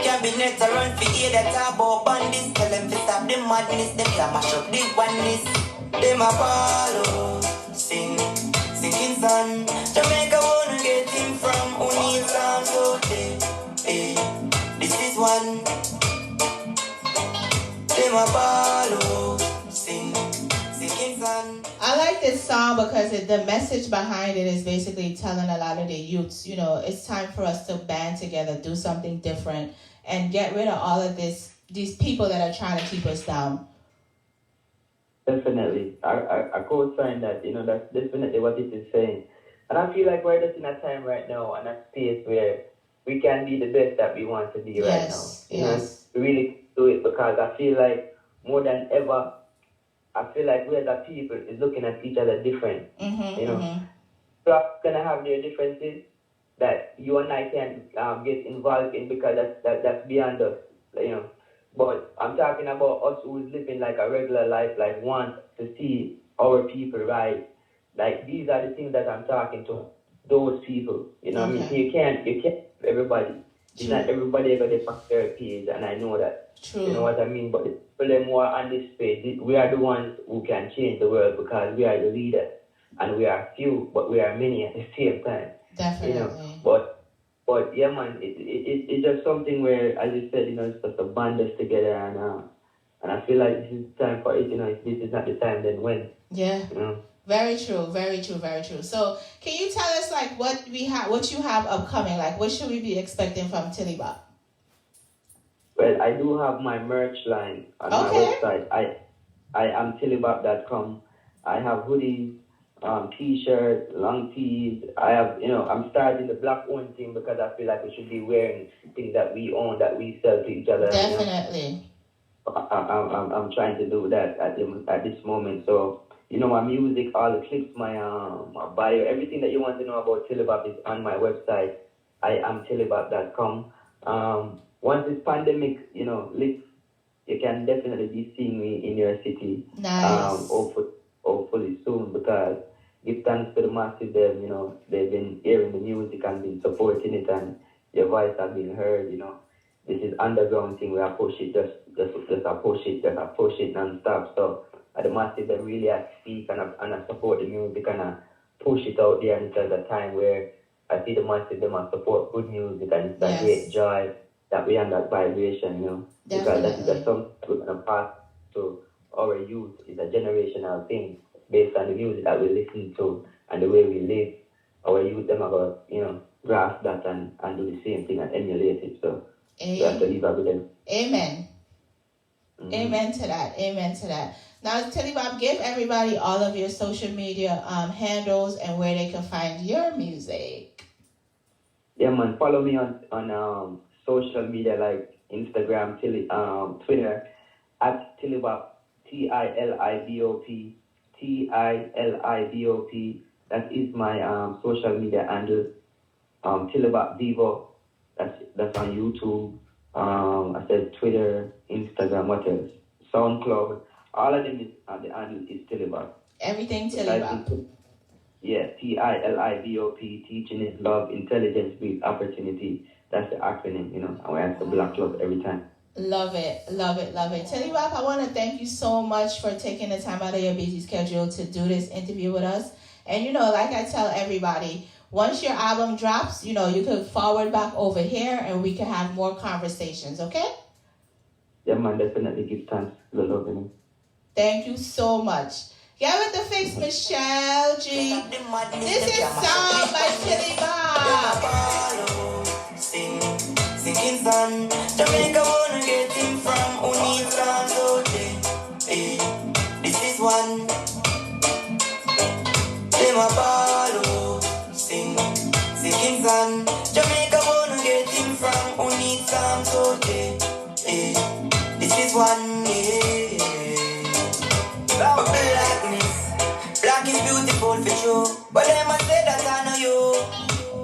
Cabinet a run for hear that about bandits. Tell them to stop the madness. Them can mash up the oneness. Them a follow, sing, singing sun. Jamaica wanna get him from who needs some so this is one. Them a follow, sing, singing sun. I like this song because the message behind it is basically telling a lot of the youths, you know, it's time for us to band together, do something different, and get rid of all of these people that are trying to keep us down. Definitely. I co-sign that, you know, that's definitely what it is saying. And I feel like we're just in a time right now and a space where we can be the best that we want to be right now. You know, we really do it because I feel like more than ever, I feel like we as a people is looking at each other different. You know, so gonna have their differences that you and I can get involved in because that's beyond us. You know, but I'm talking about us who's living like a regular life, like want to see our people right. Like these are the things that I'm talking to those people. You know, what I mean, so you can't everybody. It's not everybody ever they pass their page, and I know that. You know what I mean? But the people them who are on this page, we are the ones who can change the world because we are the leaders, and we are few, but we are many at the same time. Definitely. You know, but yeah, man, it's just something where, as you said, you know, it's just a band us together, and I feel like this is the time for it. You know, if this is not the time, then when? Yeah. You know. Very true, very true, very true. So, can you tell us like what you have upcoming? Like, what should we be expecting from Tilibop? Well, I do have my merch line on my website. I am Tilibop.com. I have hoodies, t-shirts, long tees. I have, you know, I'm starting the black owned thing because I feel like we should be wearing things that we own, that we sell to each other. Definitely. You know? I'm trying to do that at this moment. So, you know, my music, all the clips, my bio, everything that you want to know about Tilibop is on my website. I am Tilibop.com. Once this pandemic, you know, lifts, you can definitely be seeing me in your city. Nice. Hopefully soon, because give thanks to the massive them, you know, they've been hearing the music and been supporting it, and your voice has been heard, you know. This is underground thing where I push it, just push it non-stop. So the massive them really I speak and I support the music and I push it out there, and it's at a time where I see the massive them and support good music, and it's a great joy that we on that vibration, you know. Because that is something we're going to pass to our youth. It's a generational thing based on the music that we listen to and the way we live. Our youth, them are going to, you know, grasp that and do the same thing and emulate it. So we have to leave up with them. Amen. Amen to that. Amen to that. Now, Tilibop, give everybody all of your social media handles and where they can find your music. Yeah, man. Follow me on social media like Instagram, Twitter, at Tilibop, Tilibop, Tilibop. That is my social media handle. Tilibop Vivo. That's on YouTube. I said Twitter, Instagram, what else? SoundCloud. All of them the handle is Tilibop. Everything Tilibop. Yeah, Tilibop. Teaching is love, intelligence breeds opportunity. That's the acronym, you know. And we have to black love every time. Love it, love it, love it. Tilibop, I want to thank you so much for taking the time out of your busy schedule to do this interview with us. And, you know, like I tell everybody, once your album drops, you know, you can forward back over here and we can have more conversations, okay? Yeah, man, definitely give thanks to the love, you know. Thank you so much. Get with the fix, Michelleg G. This is Song by Tilibop. Singing sun, Jamaica wanna get him from who needs some so this is one. Them a follow, singing sun, Jamaica wanna get him from who needs some so this is one, yeah. Love blackness. Black is beautiful for sure. But them a say that I know you.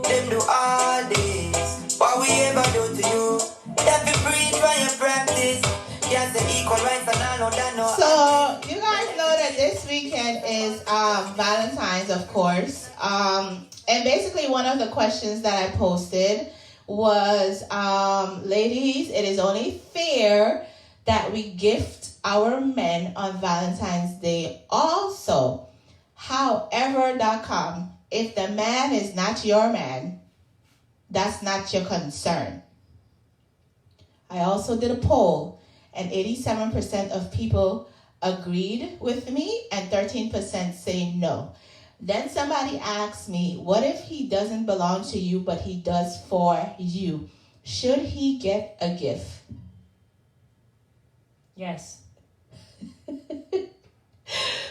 Them do all this. What we ever do to you? That be breathe when you practice. Yes, the equal rights and all of that. No. So you guys know that this weekend is Valentine's, of course. And basically one of the questions that I posted was, ladies, it is only fair that we gift our men on Valentine's Day also. However.com, if the man is not your man, that's not your concern. I also did a poll, and 87% of people agreed with me, and 13% say no. Then somebody asked me, what if he doesn't belong to you, but he does for you? Should he get a gift? Yes.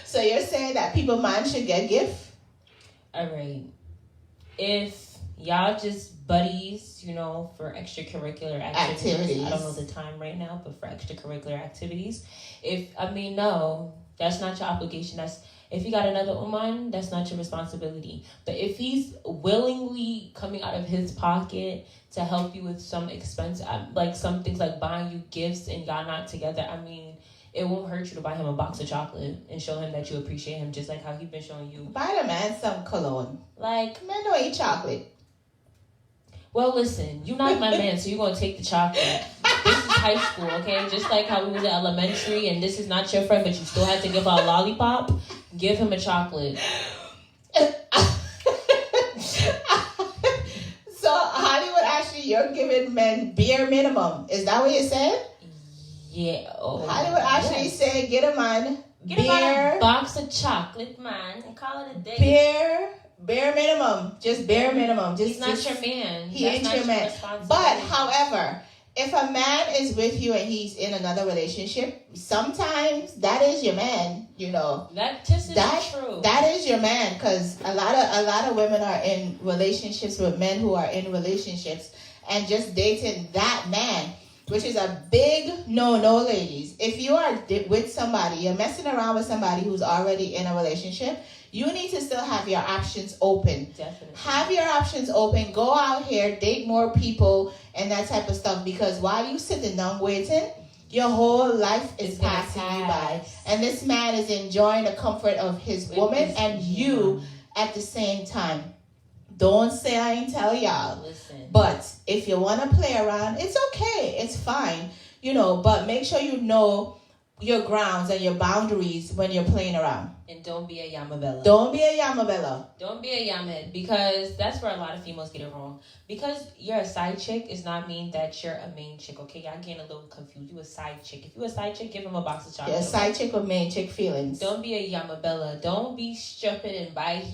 So you're saying that man should get gift? All right. If y'all just buddies, for extracurricular activities. I don't know the time right now, but for extracurricular activities. No, that's not your obligation. If you got another woman, that's not your responsibility. But if he's willingly coming out of his pocket to help you with some expense, like some things like buying you gifts and y'all not together, it won't hurt you to buy him a box of chocolate and show him that you appreciate him, just like how he's been showing you. Buy the man some cologne. Like, men don't eat chocolate. Well, listen, you're not my man, so you're going to take the chocolate. This is high school, okay? Just like how we was at elementary and this is not your friend, but you still have to give out a lollipop. Give him a chocolate. So, Hollywood, actually, you're giving men bare minimum. Is that what you said? Yeah. Oh, Hollywood actually said, get a man a box of chocolate, man, and call it a day. Bare minimum. Just bare minimum. He's not your man. He ain't your man. But, however, if a man is with you and he's in another relationship, sometimes that is your man, That just is true. That is your man, because a lot of women are in relationships with men who are in relationships and just dating that man, which is a big no-no, ladies. If you are with somebody, you're messing around with somebody who's already in a relationship, you need to still have your options open. Definitely. Have your options open. Go out here, date more people, and that type of stuff. Because while you sitting down waiting, your whole life is passing you by. And this man is enjoying the comfort of his woman and you at the same time. Don't say I ain't tell y'all. Listen. But if you want to play around, it's okay. It's fine. But make sure you know your grounds and your boundaries when you're playing around. And don't be a Yamabella. Don't be a Yamabella. Don't be a Yamhead, because that's where a lot of females get it wrong. Because you're a side chick does not mean that you're a main chick, okay? Y'all getting a little confused. You a side chick. If you a side chick, give him a box of chocolate. You're a side chick with main chick feelings. Don't be a Yamabella. Don't be stupid and buy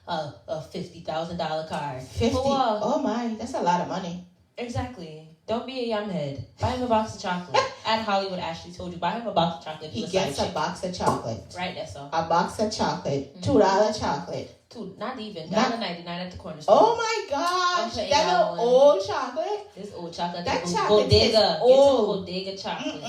a $50,000 car. 50? Oh my, that's a lot of money. Exactly. Don't be a yumhead. Buy him a box of chocolate. At Hollywood Ashley told you, buy him a box of chocolate. He gets a box of chocolate. Right, that's all. A box of chocolate. $2 chocolate. Not even. $1.99 at the corner store. Oh my gosh. That little old chocolate? This old chocolate. That chocolate tastes old. Bodega chocolate.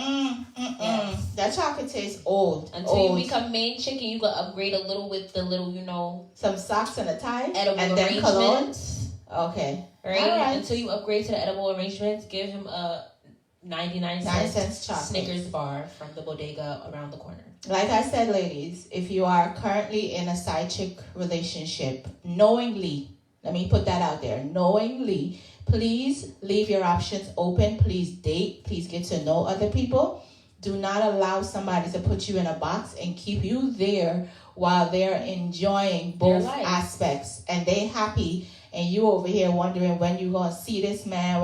Yes. That chocolate tastes old. Until you become main chicken, you can upgrade a little with the little, some socks and a tie. Edible and then cologne. Okay. Right? Until you upgrade to the edible arrangements, give him a 99-cent chocolate Snickers bar from the bodega around the corner. Like I said, ladies, if you are currently in a side chick relationship, knowingly, let me put that out there, knowingly, please leave your options open. Please date. Please get to know other people. Do not allow somebody to put you in a box and keep you there while they're enjoying both aspects and they happy. And you over here wondering when you're going to see this man,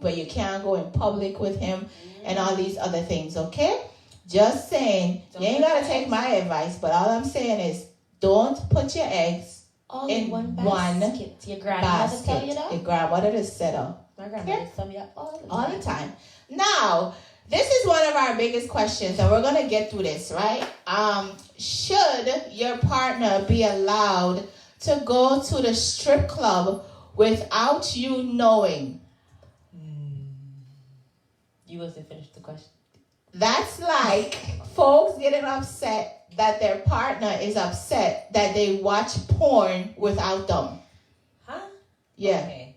but you can't go in public with him and all these other things, okay? Just saying, you ain't got to take my advice, but all I'm saying is don't put your eggs all in one basket. Your grandmother tell you that? Your grandmother just said, my grandmother tell me that all the time. Now, this is one of our biggest questions, and we're going to get through this, right? Should your partner be allowed to go to the strip club without you knowing? You wasn't finished the question. That's like folks getting upset that their partner is upset that they watch porn without them. Huh? Yeah. Okay.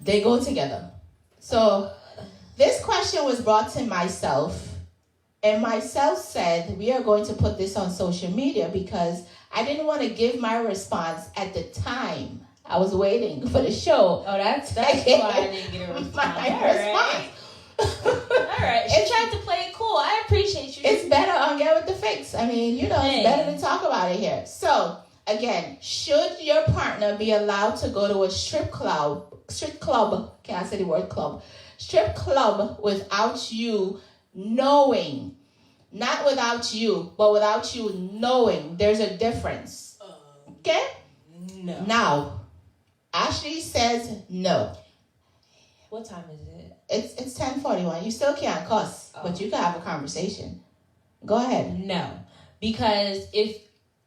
They go together. So this question was brought to myself, and myself said we are going to put this on social media because I didn't want to give my response at the time. I was waiting for the show. Oh, that's why I didn't get a response. My response. All right. She tried to play it cool. I appreciate you. It's better on Get With The Fix. I mean, it's better to talk about it here. So, again, should your partner be allowed to go to a strip club, can't say the word club, strip club without you knowing, not without you, but without you knowing there's a difference? Okay? No. Now, Ashley says no. What time is it? It's 10:41. You still can't cuss, but you can have a conversation. Go ahead. No. Because if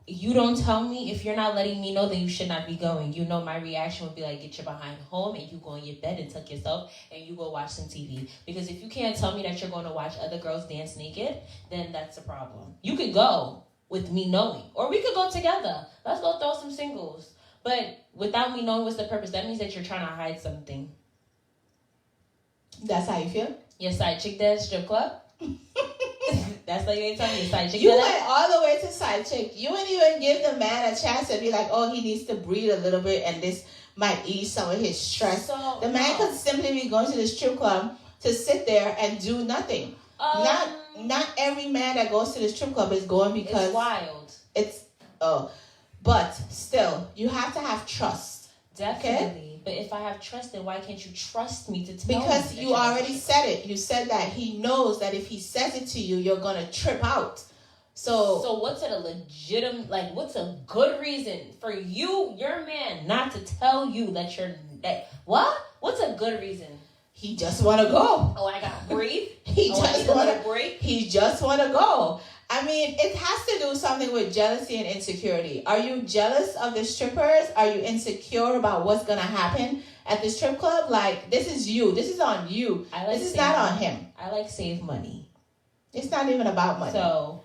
you don't tell me, if you're not letting me know, then you should not be going. You know, my reaction would be like, get your behind home and you go in your bed and tuck yourself and you go watch some TV. Because if you can't tell me that you're going to watch other girls dance naked, then that's a problem. You could go with me knowing, or we could go together. Let's go throw some singles. But without me knowing what's the purpose, that means that you're trying to hide something. That's how you feel? Your side chick there at strip club? That's like you ain't telling me your side chick. You went all the way to side chick. You wouldn't even give the man a chance to be like, oh, he needs to breathe a little bit and this might ease some of his stress. So, the man could simply be going to the strip club to sit there and do nothing. Not every man that goes to the strip club is going because it's wild. But still, you have to have trust. Definitely. Okay? But if I have trust, then why can't you trust me to tell me? Because you already said it. You said that he knows that if he says it to you, you're going to trip out. So what's it a legitimate, like, what's a good reason for you, your man, not to tell you what? What's a good reason? He just want to go. Oh, I got to breathe? He just want to go. I mean, it has to do something with jealousy and insecurity. Are you jealous of the strippers? Are you insecure about what's going to happen at the strip club? Like, this is you. This is on you. This is not on him. I like save money. It's not even about money. So,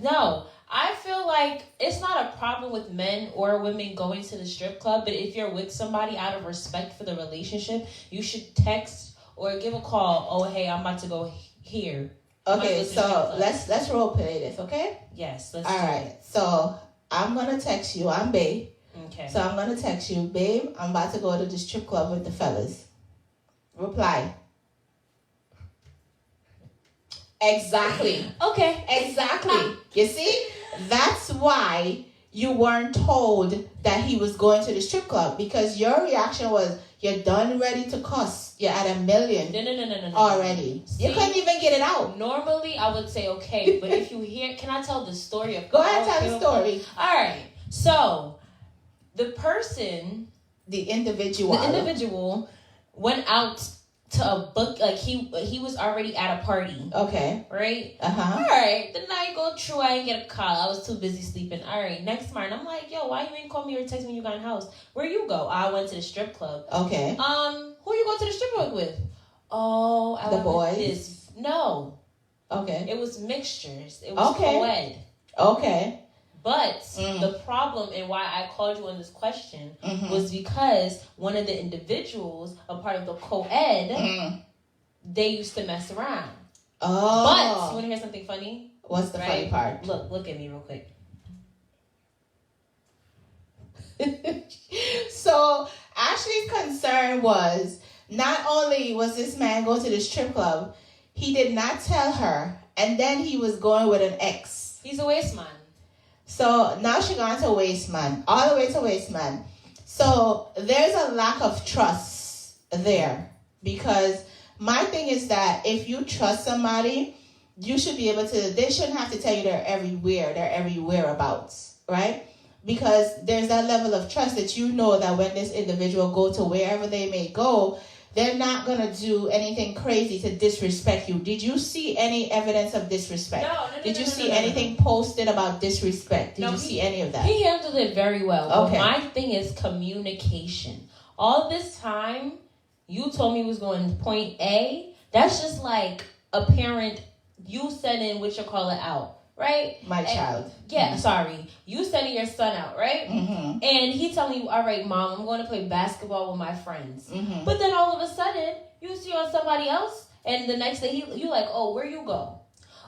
no. I feel like it's not a problem with men or women going to the strip club, but if you're with somebody out of respect for the relationship, you should text or give a call. Oh, hey, I'm about to go here. Okay, so let's role play this, okay? Yes, let's All right, so I'm going to text you. I'm Babe. Okay. So I'm going to text you, Babe, I'm about to go to the strip club with the fellas. Reply. Exactly. Okay. Exactly. You see? That's why you weren't told that he was going to the strip club, because your reaction was, you're done ready to cuss. You're at $1 million. No. Already. See, you couldn't even get it out. Normally, I would say okay, but if you can I tell the story of... Go ahead, tell the story. All right. So, the person... The individual went out to a book, like he was already at a party. Okay. Right? Uh-huh. All right. The night go through, I didn't get a call. I was too busy sleeping. All right. Next morning, I'm like, yo, why you ain't call me or text me when you got in the house? Where you go? I went to the strip club. Okay. Who you go to the strip club with? Oh, I the boys? No. Okay. It was mixtures. It was co-ed. Okay. But the problem and why I called you on this question was because one of the individuals, a part of the co-ed, they used to mess around. Oh. But you want to hear something funny? What's the funny part? Look at me real quick. So Ashley's concern was, not only was this man going to the strip club, he did not tell her, and then he was going with an ex. He's a waste man. So now she gone to waste man, all the way to waste man. So there's a lack of trust there, because my thing is that if you trust somebody, you should be able to, they shouldn't have to tell you they're every whereabouts, right? Because there's that level of trust that you know that when this individual go to wherever they may go, they're not going to do anything crazy to disrespect you. Did you see any evidence of disrespect? No. Did you see anything posted about disrespect? Did you see any of that? He handled it very well. Okay. But my thing is communication. All this time, you told me he was going to point A. That's just like a parent you sending out, right? My child. Yeah, sorry. You sending your son out, right? Mm-hmm. And he telling you, all right, Mom, I'm going to play basketball with my friends. Mm-hmm. But then all of a sudden, you see on somebody else, and the next day you like, oh, where you go?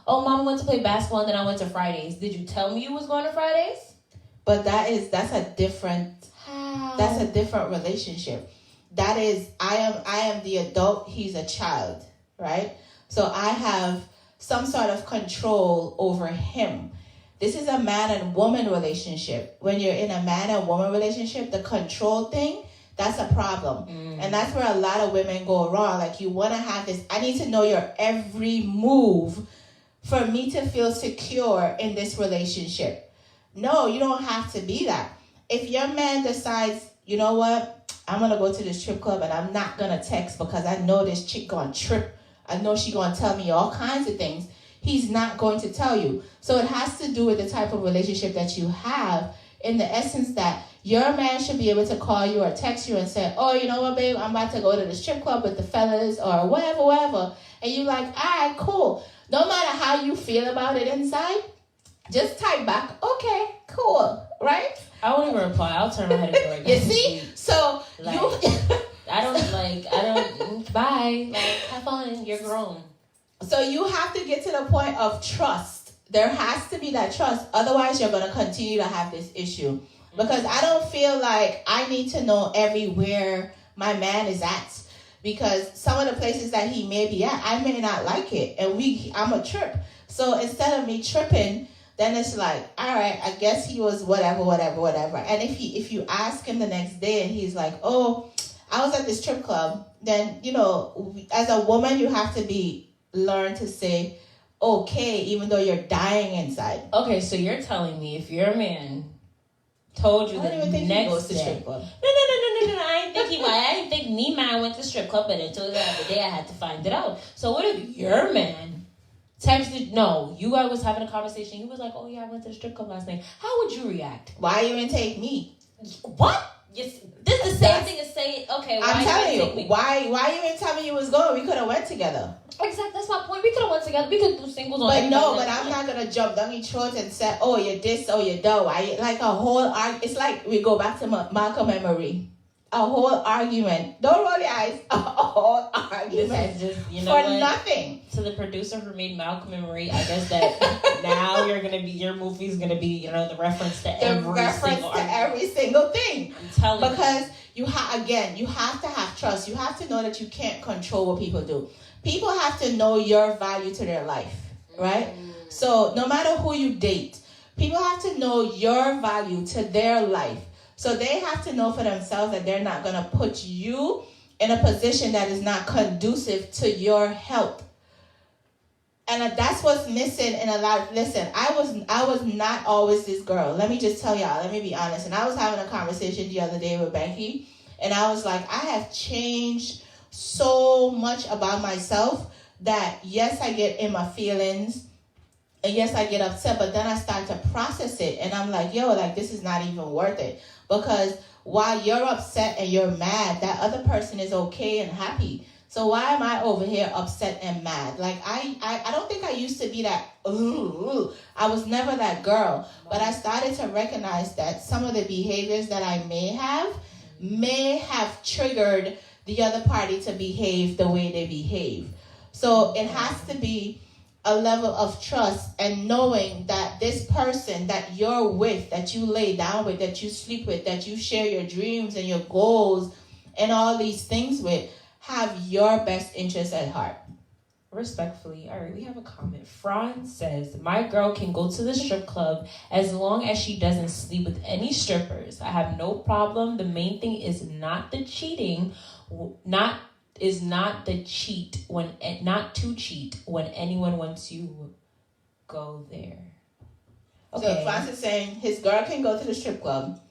Oh, Mom went to play basketball, and then I went to Fridays. Did you tell me you was going to Fridays? But that's a different relationship. That is, I am the adult, he's a child, right? So I have some sort of control over him. This is a man and woman relationship. When you're in a man and woman relationship, the control thing, that's a problem. And that's where a lot of women go wrong. Like, you want to have this, I need to know your every move for me to feel secure in this relationship. No, you don't have to be that. If your man decides, you know what, I'm going to go to this strip club and I'm not going to text because I know this chick going to trip. I know she going to tell me all kinds of things. He's not going to tell you. So it has to do with the type of relationship that you have, in the essence that your man should be able to call you or text you and say, oh, you know what, babe, I'm about to go to the strip club with the fellas or whatever. And you like, all right, cool. No matter how you feel about it inside, just type back, okay, cool, right? I won't even reply. I'll turn my head and go right. You see? So like, you... I don't, bye. Like, have fun. You're grown. So you have to get to the point of trust. There has to be that trust. Otherwise, you're going to continue to have this issue. Because I don't feel like I need to know everywhere my man is at. Because some of the places that he may be at, I may not like it. And I'm a trip. So instead of me tripping, then it's like, all right, I guess he was whatever. And if you ask him the next day and he's like, oh, I was at this strip club, then, you know, as a woman, you have to learn to say, okay, even though you're dying inside. Okay, so you're telling me if your man told you I don't even think he goes to strip club. No. I didn't think me man went to strip club, but until the other day I had to find it out. So what if your man texted, no, you guys was having a conversation, he was like, oh yeah, I went to the strip club last night. How would you react? Why you didn't take me? What? Yes, this is the same thing as saying, okay, why I'm telling you, take me? why you didn't tell me you was going? We could have went together. Exactly, that's my point. We could have went together. We could do singles on. But no, but I'm not gonna jump down your throat and say, oh, you're this, oh, you're that. Why? Like a whole it's like we go back to Malcolm and Marie. A whole argument. Don't roll your eyes. A whole argument. Just, you know, for nothing. To the producer who made Malcolm and Marie, I guess that now your movie's gonna be, you know, the reference to every single thing. I'm telling you. Because you have to have trust. You have to know that you can't control what people do. People have to know your value to their life, right? So no matter who you date, people have to know your value to their life. So they have to know for themselves that they're not going to put you in a position that is not conducive to your health. And that's what's missing in a lot. Listen, I was not always this girl. Let me just tell y'all. Let me be honest. And I was having a conversation the other day with Banky. And I was like, I have changed so much about myself that yes, I get in my feelings. And yes, I get upset. But then I start to process it. And I'm like, yo, like this is not even worth it. Because while you're upset and you're mad, that other person is okay and happy. So why am I over here upset and mad? Like, I don't think I used to be that, I was never that girl. But I started to recognize that some of the behaviors that I may have triggered the other party to behave the way they behave. So it has to be a level of trust and knowing that this person that you're with, that you lay down with, that you sleep with, that you share your dreams and your goals and all these things with, have your best interest at heart. Respectfully, all right, we have a comment. Franz says, my girl can go to the strip club as long as she doesn't sleep with any strippers. I have no problem. The main thing is not to cheat when anyone wants you go there. Okay. So Franz is saying his girl can go to the strip club,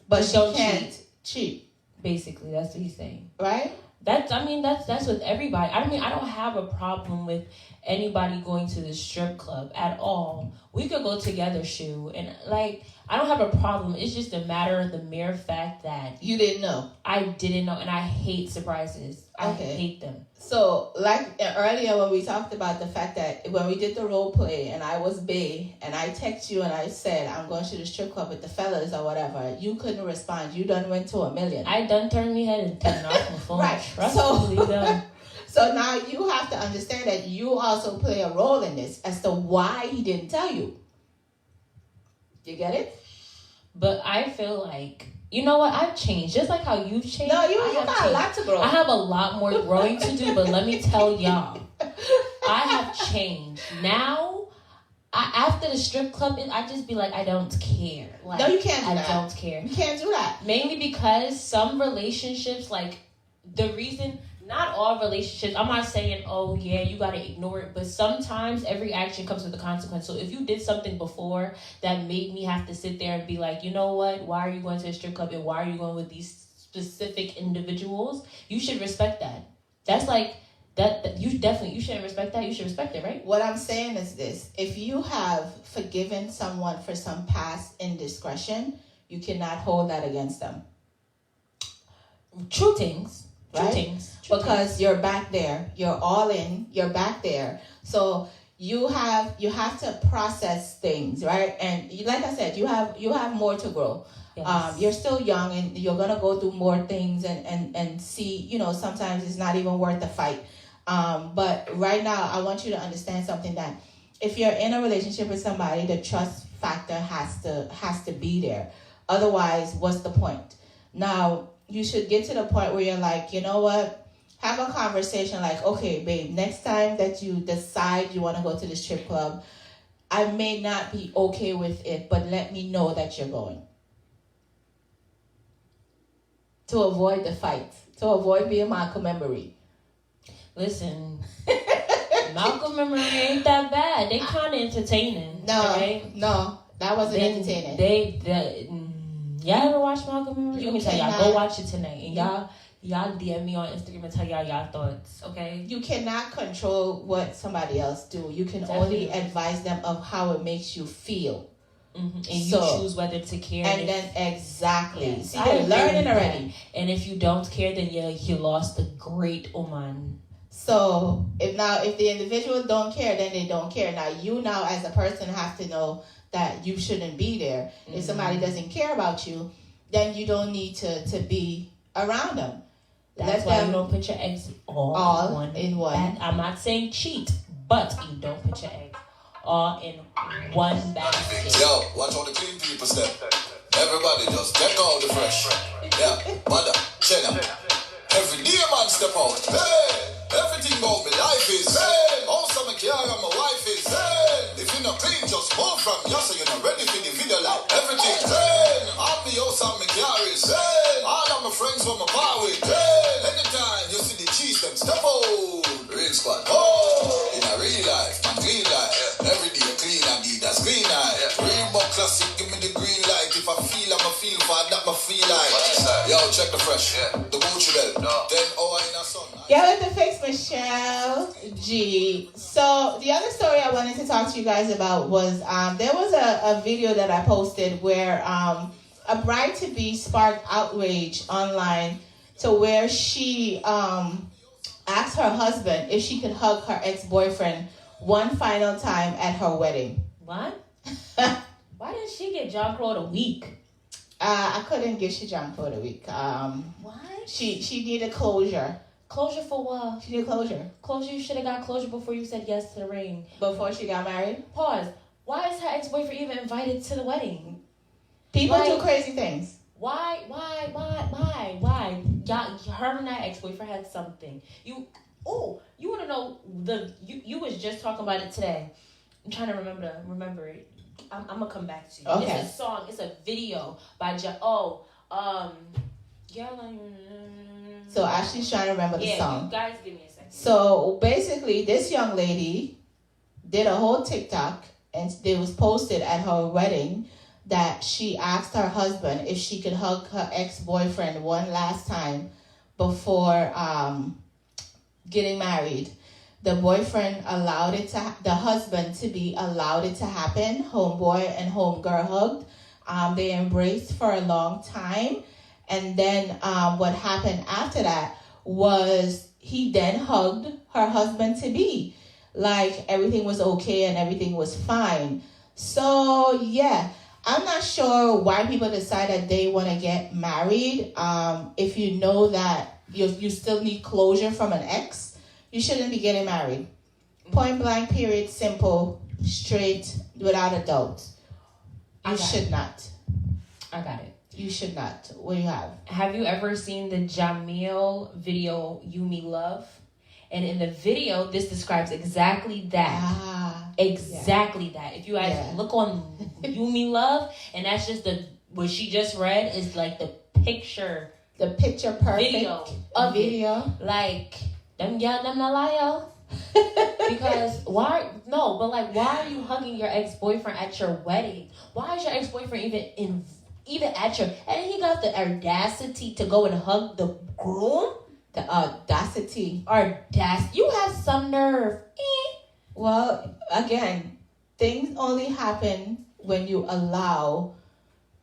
but she can't cheat. Basically, that's what he's saying. Right? That's with everybody. I mean, I don't have a problem with anybody going to the strip club at all. We could go together, Shu. And like, I don't have a problem. It's just a matter of the mere fact that you didn't know. I didn't know, and I hate surprises. I hate them. So, like earlier when we talked about the fact that when we did the role play and I was bae and I text you and I said I'm going to the strip club with the fellas or whatever, you couldn't respond. You done went to a million. I done turned my head and turned off my phone. Right. So now you have to understand that you also play a role in this as to why he didn't tell you. You get it? But I feel like, you know what? I've changed. Just like how you've changed. No, you got a lot to grow. I have a lot more growing to do, but let me tell y'all, I have changed. Now, after the strip club, I just be like, I don't care. Like, no, you can't do that. I don't care. You can't do that. Mainly because some relationships, like, the reason... Not all relationships. I'm not saying, oh, yeah, you got to ignore it. But sometimes every action comes with a consequence. So if you did something before that made me have to sit there and be like, you know what? Why are you going to a strip club and why are you going with these specific individuals? You should respect that. That's like, you shouldn't respect that. You should respect it, right? What I'm saying is this. If you have forgiven someone for some past indiscretion, you cannot hold that against them. True things. Right? Because you're back there. You're all in. You're back there. So you have to process things, right? And like I said, you have more to grow. Yes. You're still young and you're gonna go through more things and see, you know, sometimes it's not even worth the fight. But right now I want you to understand something, that if you're in a relationship with somebody, the trust factor has to be there. Otherwise, what's the point? Now, you should get to the point where you're like, you know what? Have a conversation like, okay, babe, next time that you decide you want to go to the strip club, I may not be okay with it, but let me know that you're going. To avoid the fight. To avoid being Malcolm and Marie. Listen, Malcolm and Marie ain't that bad. They kind of entertaining. No, right? No, that wasn't entertaining. Y'all ever watch Malcolm and Marie? Let me tell y'all, go watch it tonight. And Yeah. y'all DM me on Instagram and tell y'all thoughts, okay? You cannot control what somebody else do. You can only advise them of how it makes you feel. Mm-hmm. And you choose whether to care. And then exactly. Yes, See, they're learning already. And if you don't care, then you lost a great woman. So if the individual don't care, then they don't care. Now you as a person have to know that you shouldn't be there. Mm-hmm. If somebody doesn't care about you, then you don't need to be around them. That's why you don't put your eggs all in one. I'm not saying cheat, but you don't put your eggs all in one basket. Yo, watch all the clean people step. Everybody just check out the fresh. Yeah, mother, check out. Every day man step out. Hey, everything about me life is. Hey, also my care and my wife is. Hey, if you're not clean, just move from you so you're not ready for the video like everything. Hey, I'm the house and my car is. Hey, all of my friends from my bar with. Hey, anytime you see the cheese, them step out. Real squad. Oh, in a real life, man, clean life. Every day clean and be that's green light. Rainbow classic, give me the green light. If I feel, I'ma feel for that, I'ma feel like. Yo, check the fresh. The Gucci belt. Then in a sun. Get with the fix, Michelle G. So the other story I wanted to talk to you guys about was there was a video that I posted where a bride-to-be sparked outrage online to where she asked her husband if she could hug her ex-boyfriend one final time at her wedding. What? Why didn't she get Jean-Claude a week? I couldn't give she Jean-Claude a week. What? She needed closure. Closure for what? She needed closure. Closure, you should have got closure before you said yes to the ring. Before she got married? Pause. Why is her ex-boyfriend even invited to the wedding? People do crazy things. Why? Y'all, her and that ex-boyfriend had something. You want to know you was just talking about it today. I'm trying to remember it. I'm gonna come back to you. Okay. It's a song. It's a video by So Ashley's trying to remember the song. You guys give me a second. So basically, this young lady did a whole TikTok and it was posted at her wedding that she asked her husband if she could hug her ex-boyfriend one last time before getting married, the boyfriend allowed it to, the husband to be allowed it to happen. Homeboy and homegirl hugged. They embraced for a long time. And then what happened after that was he then hugged her husband to be. Like everything was okay and everything was fine. So yeah, I'm not sure why people decide that they want to get married. If you know that you still need closure from an ex, you shouldn't be getting married. Point blank, period, simple, straight, without a doubt. You should not. I got it. You should not. What do you have? Have you ever seen the Jamil video, You Me Love? And in the video, this describes exactly that. Exactly that. If you guys look on You Me Love, and that's just what she just read is like the picture perfect video of video. It. Like, them not lie. Because why are you hugging your ex-boyfriend at your wedding? Why is your ex-boyfriend even at your, and he got the audacity to go and hug the groom? The audacity. You have some nerve. Well, again, things only happen when you allow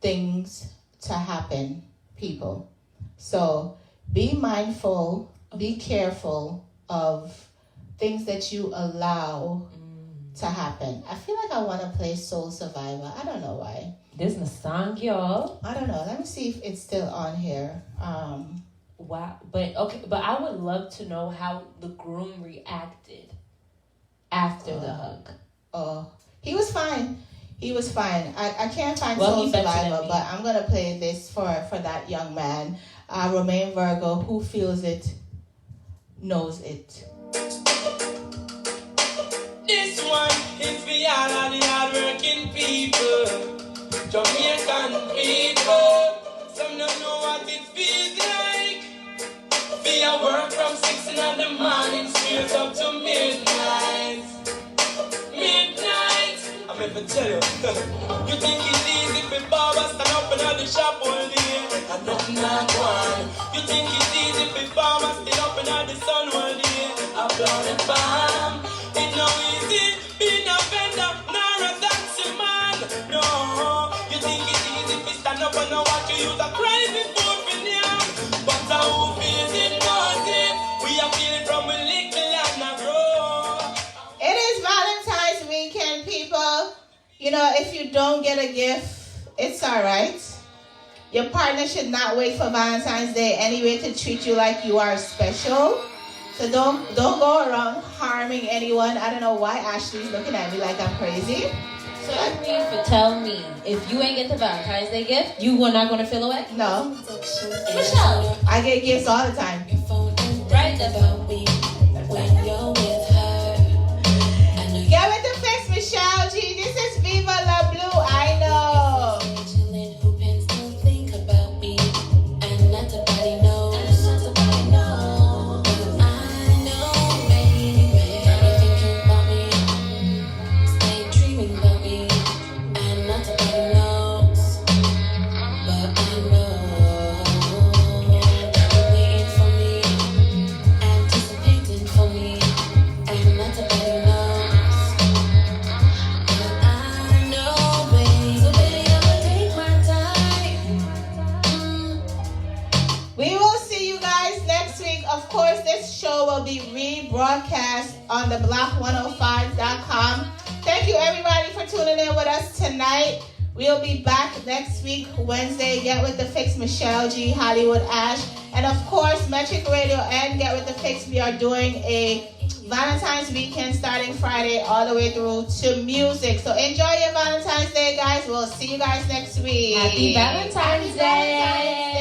things to happen, people. So be mindful, be careful of things that you allow to happen. I feel like I want to play Soul Survivor. I don't know why. This is a song, y'all. I don't know. Let me see if it's still on here. Wow. But I would love to know how the groom reacted after the hug. Oh, he was fine. I can't find Soul Survivor, but I'm going to play this for that young man. Romain Virgo, who feels it, knows it. This one is for all of the hard-working people, Jamaican people. Some don't know what it feels like. Be a work from 6 in the morning, straight up to midnight. I'm ever tell you, you think it's easy for Baba stand up in the shop all day and nothing not one. You think it's easy for Baba stay up in the sun all day and blow the bomb. It's no easy being a vendor, nor a taxi man. No, you think it's easy for stand up and watch you use a crazy food for them. But who feels it knows it. We are feeling from a little and a grow. It is Valentine's weekend, people. You know, if you don't get a gift, it's all right. Your partner should not wait for Valentine's Day anyway to treat you like you are special. So don't go around harming anyone. I don't know why Ashley's looking at me like I'm crazy. So that means to tell me, if you ain't get the Valentine's Day gift, you were not going to feel away? No. Michelle. I get gifts all the time. Right about me when you're with her. Get with the fix, Michelle G. This is Viva La Blue. I know. Will be rebroadcast on the block105.com. Thank you everybody for tuning in with us tonight. We'll be back next week, Wednesday. Get with the Fix, Michelle G, Hollywood Ash, and of course Metric Radio and Get with the Fix. We are doing a Valentine's weekend starting Friday all the way through to music. So enjoy your Valentine's Day, guys. We'll see you guys next week. Happy Valentine's Day.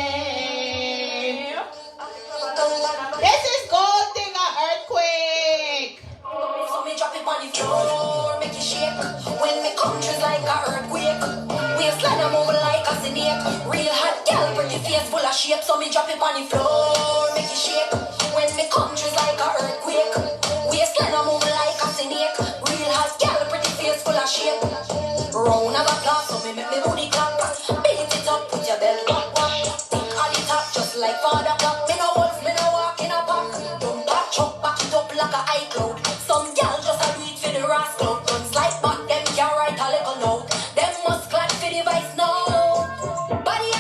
This is Gold Digger Earthquake. So me drop it on the floor, make it shake. When me come just like a earthquake. Waistline I move like a snake. Real hot girl, pretty face full of shape. So me drop it on the floor, make it shake. When me come just like a earthquake. Waistline I move like a snake. Real hot girl, pretty face full of shape. Round of applause, so me make me booty clap. Beat it up, put your bell back. Think on the top, just like Father Clock.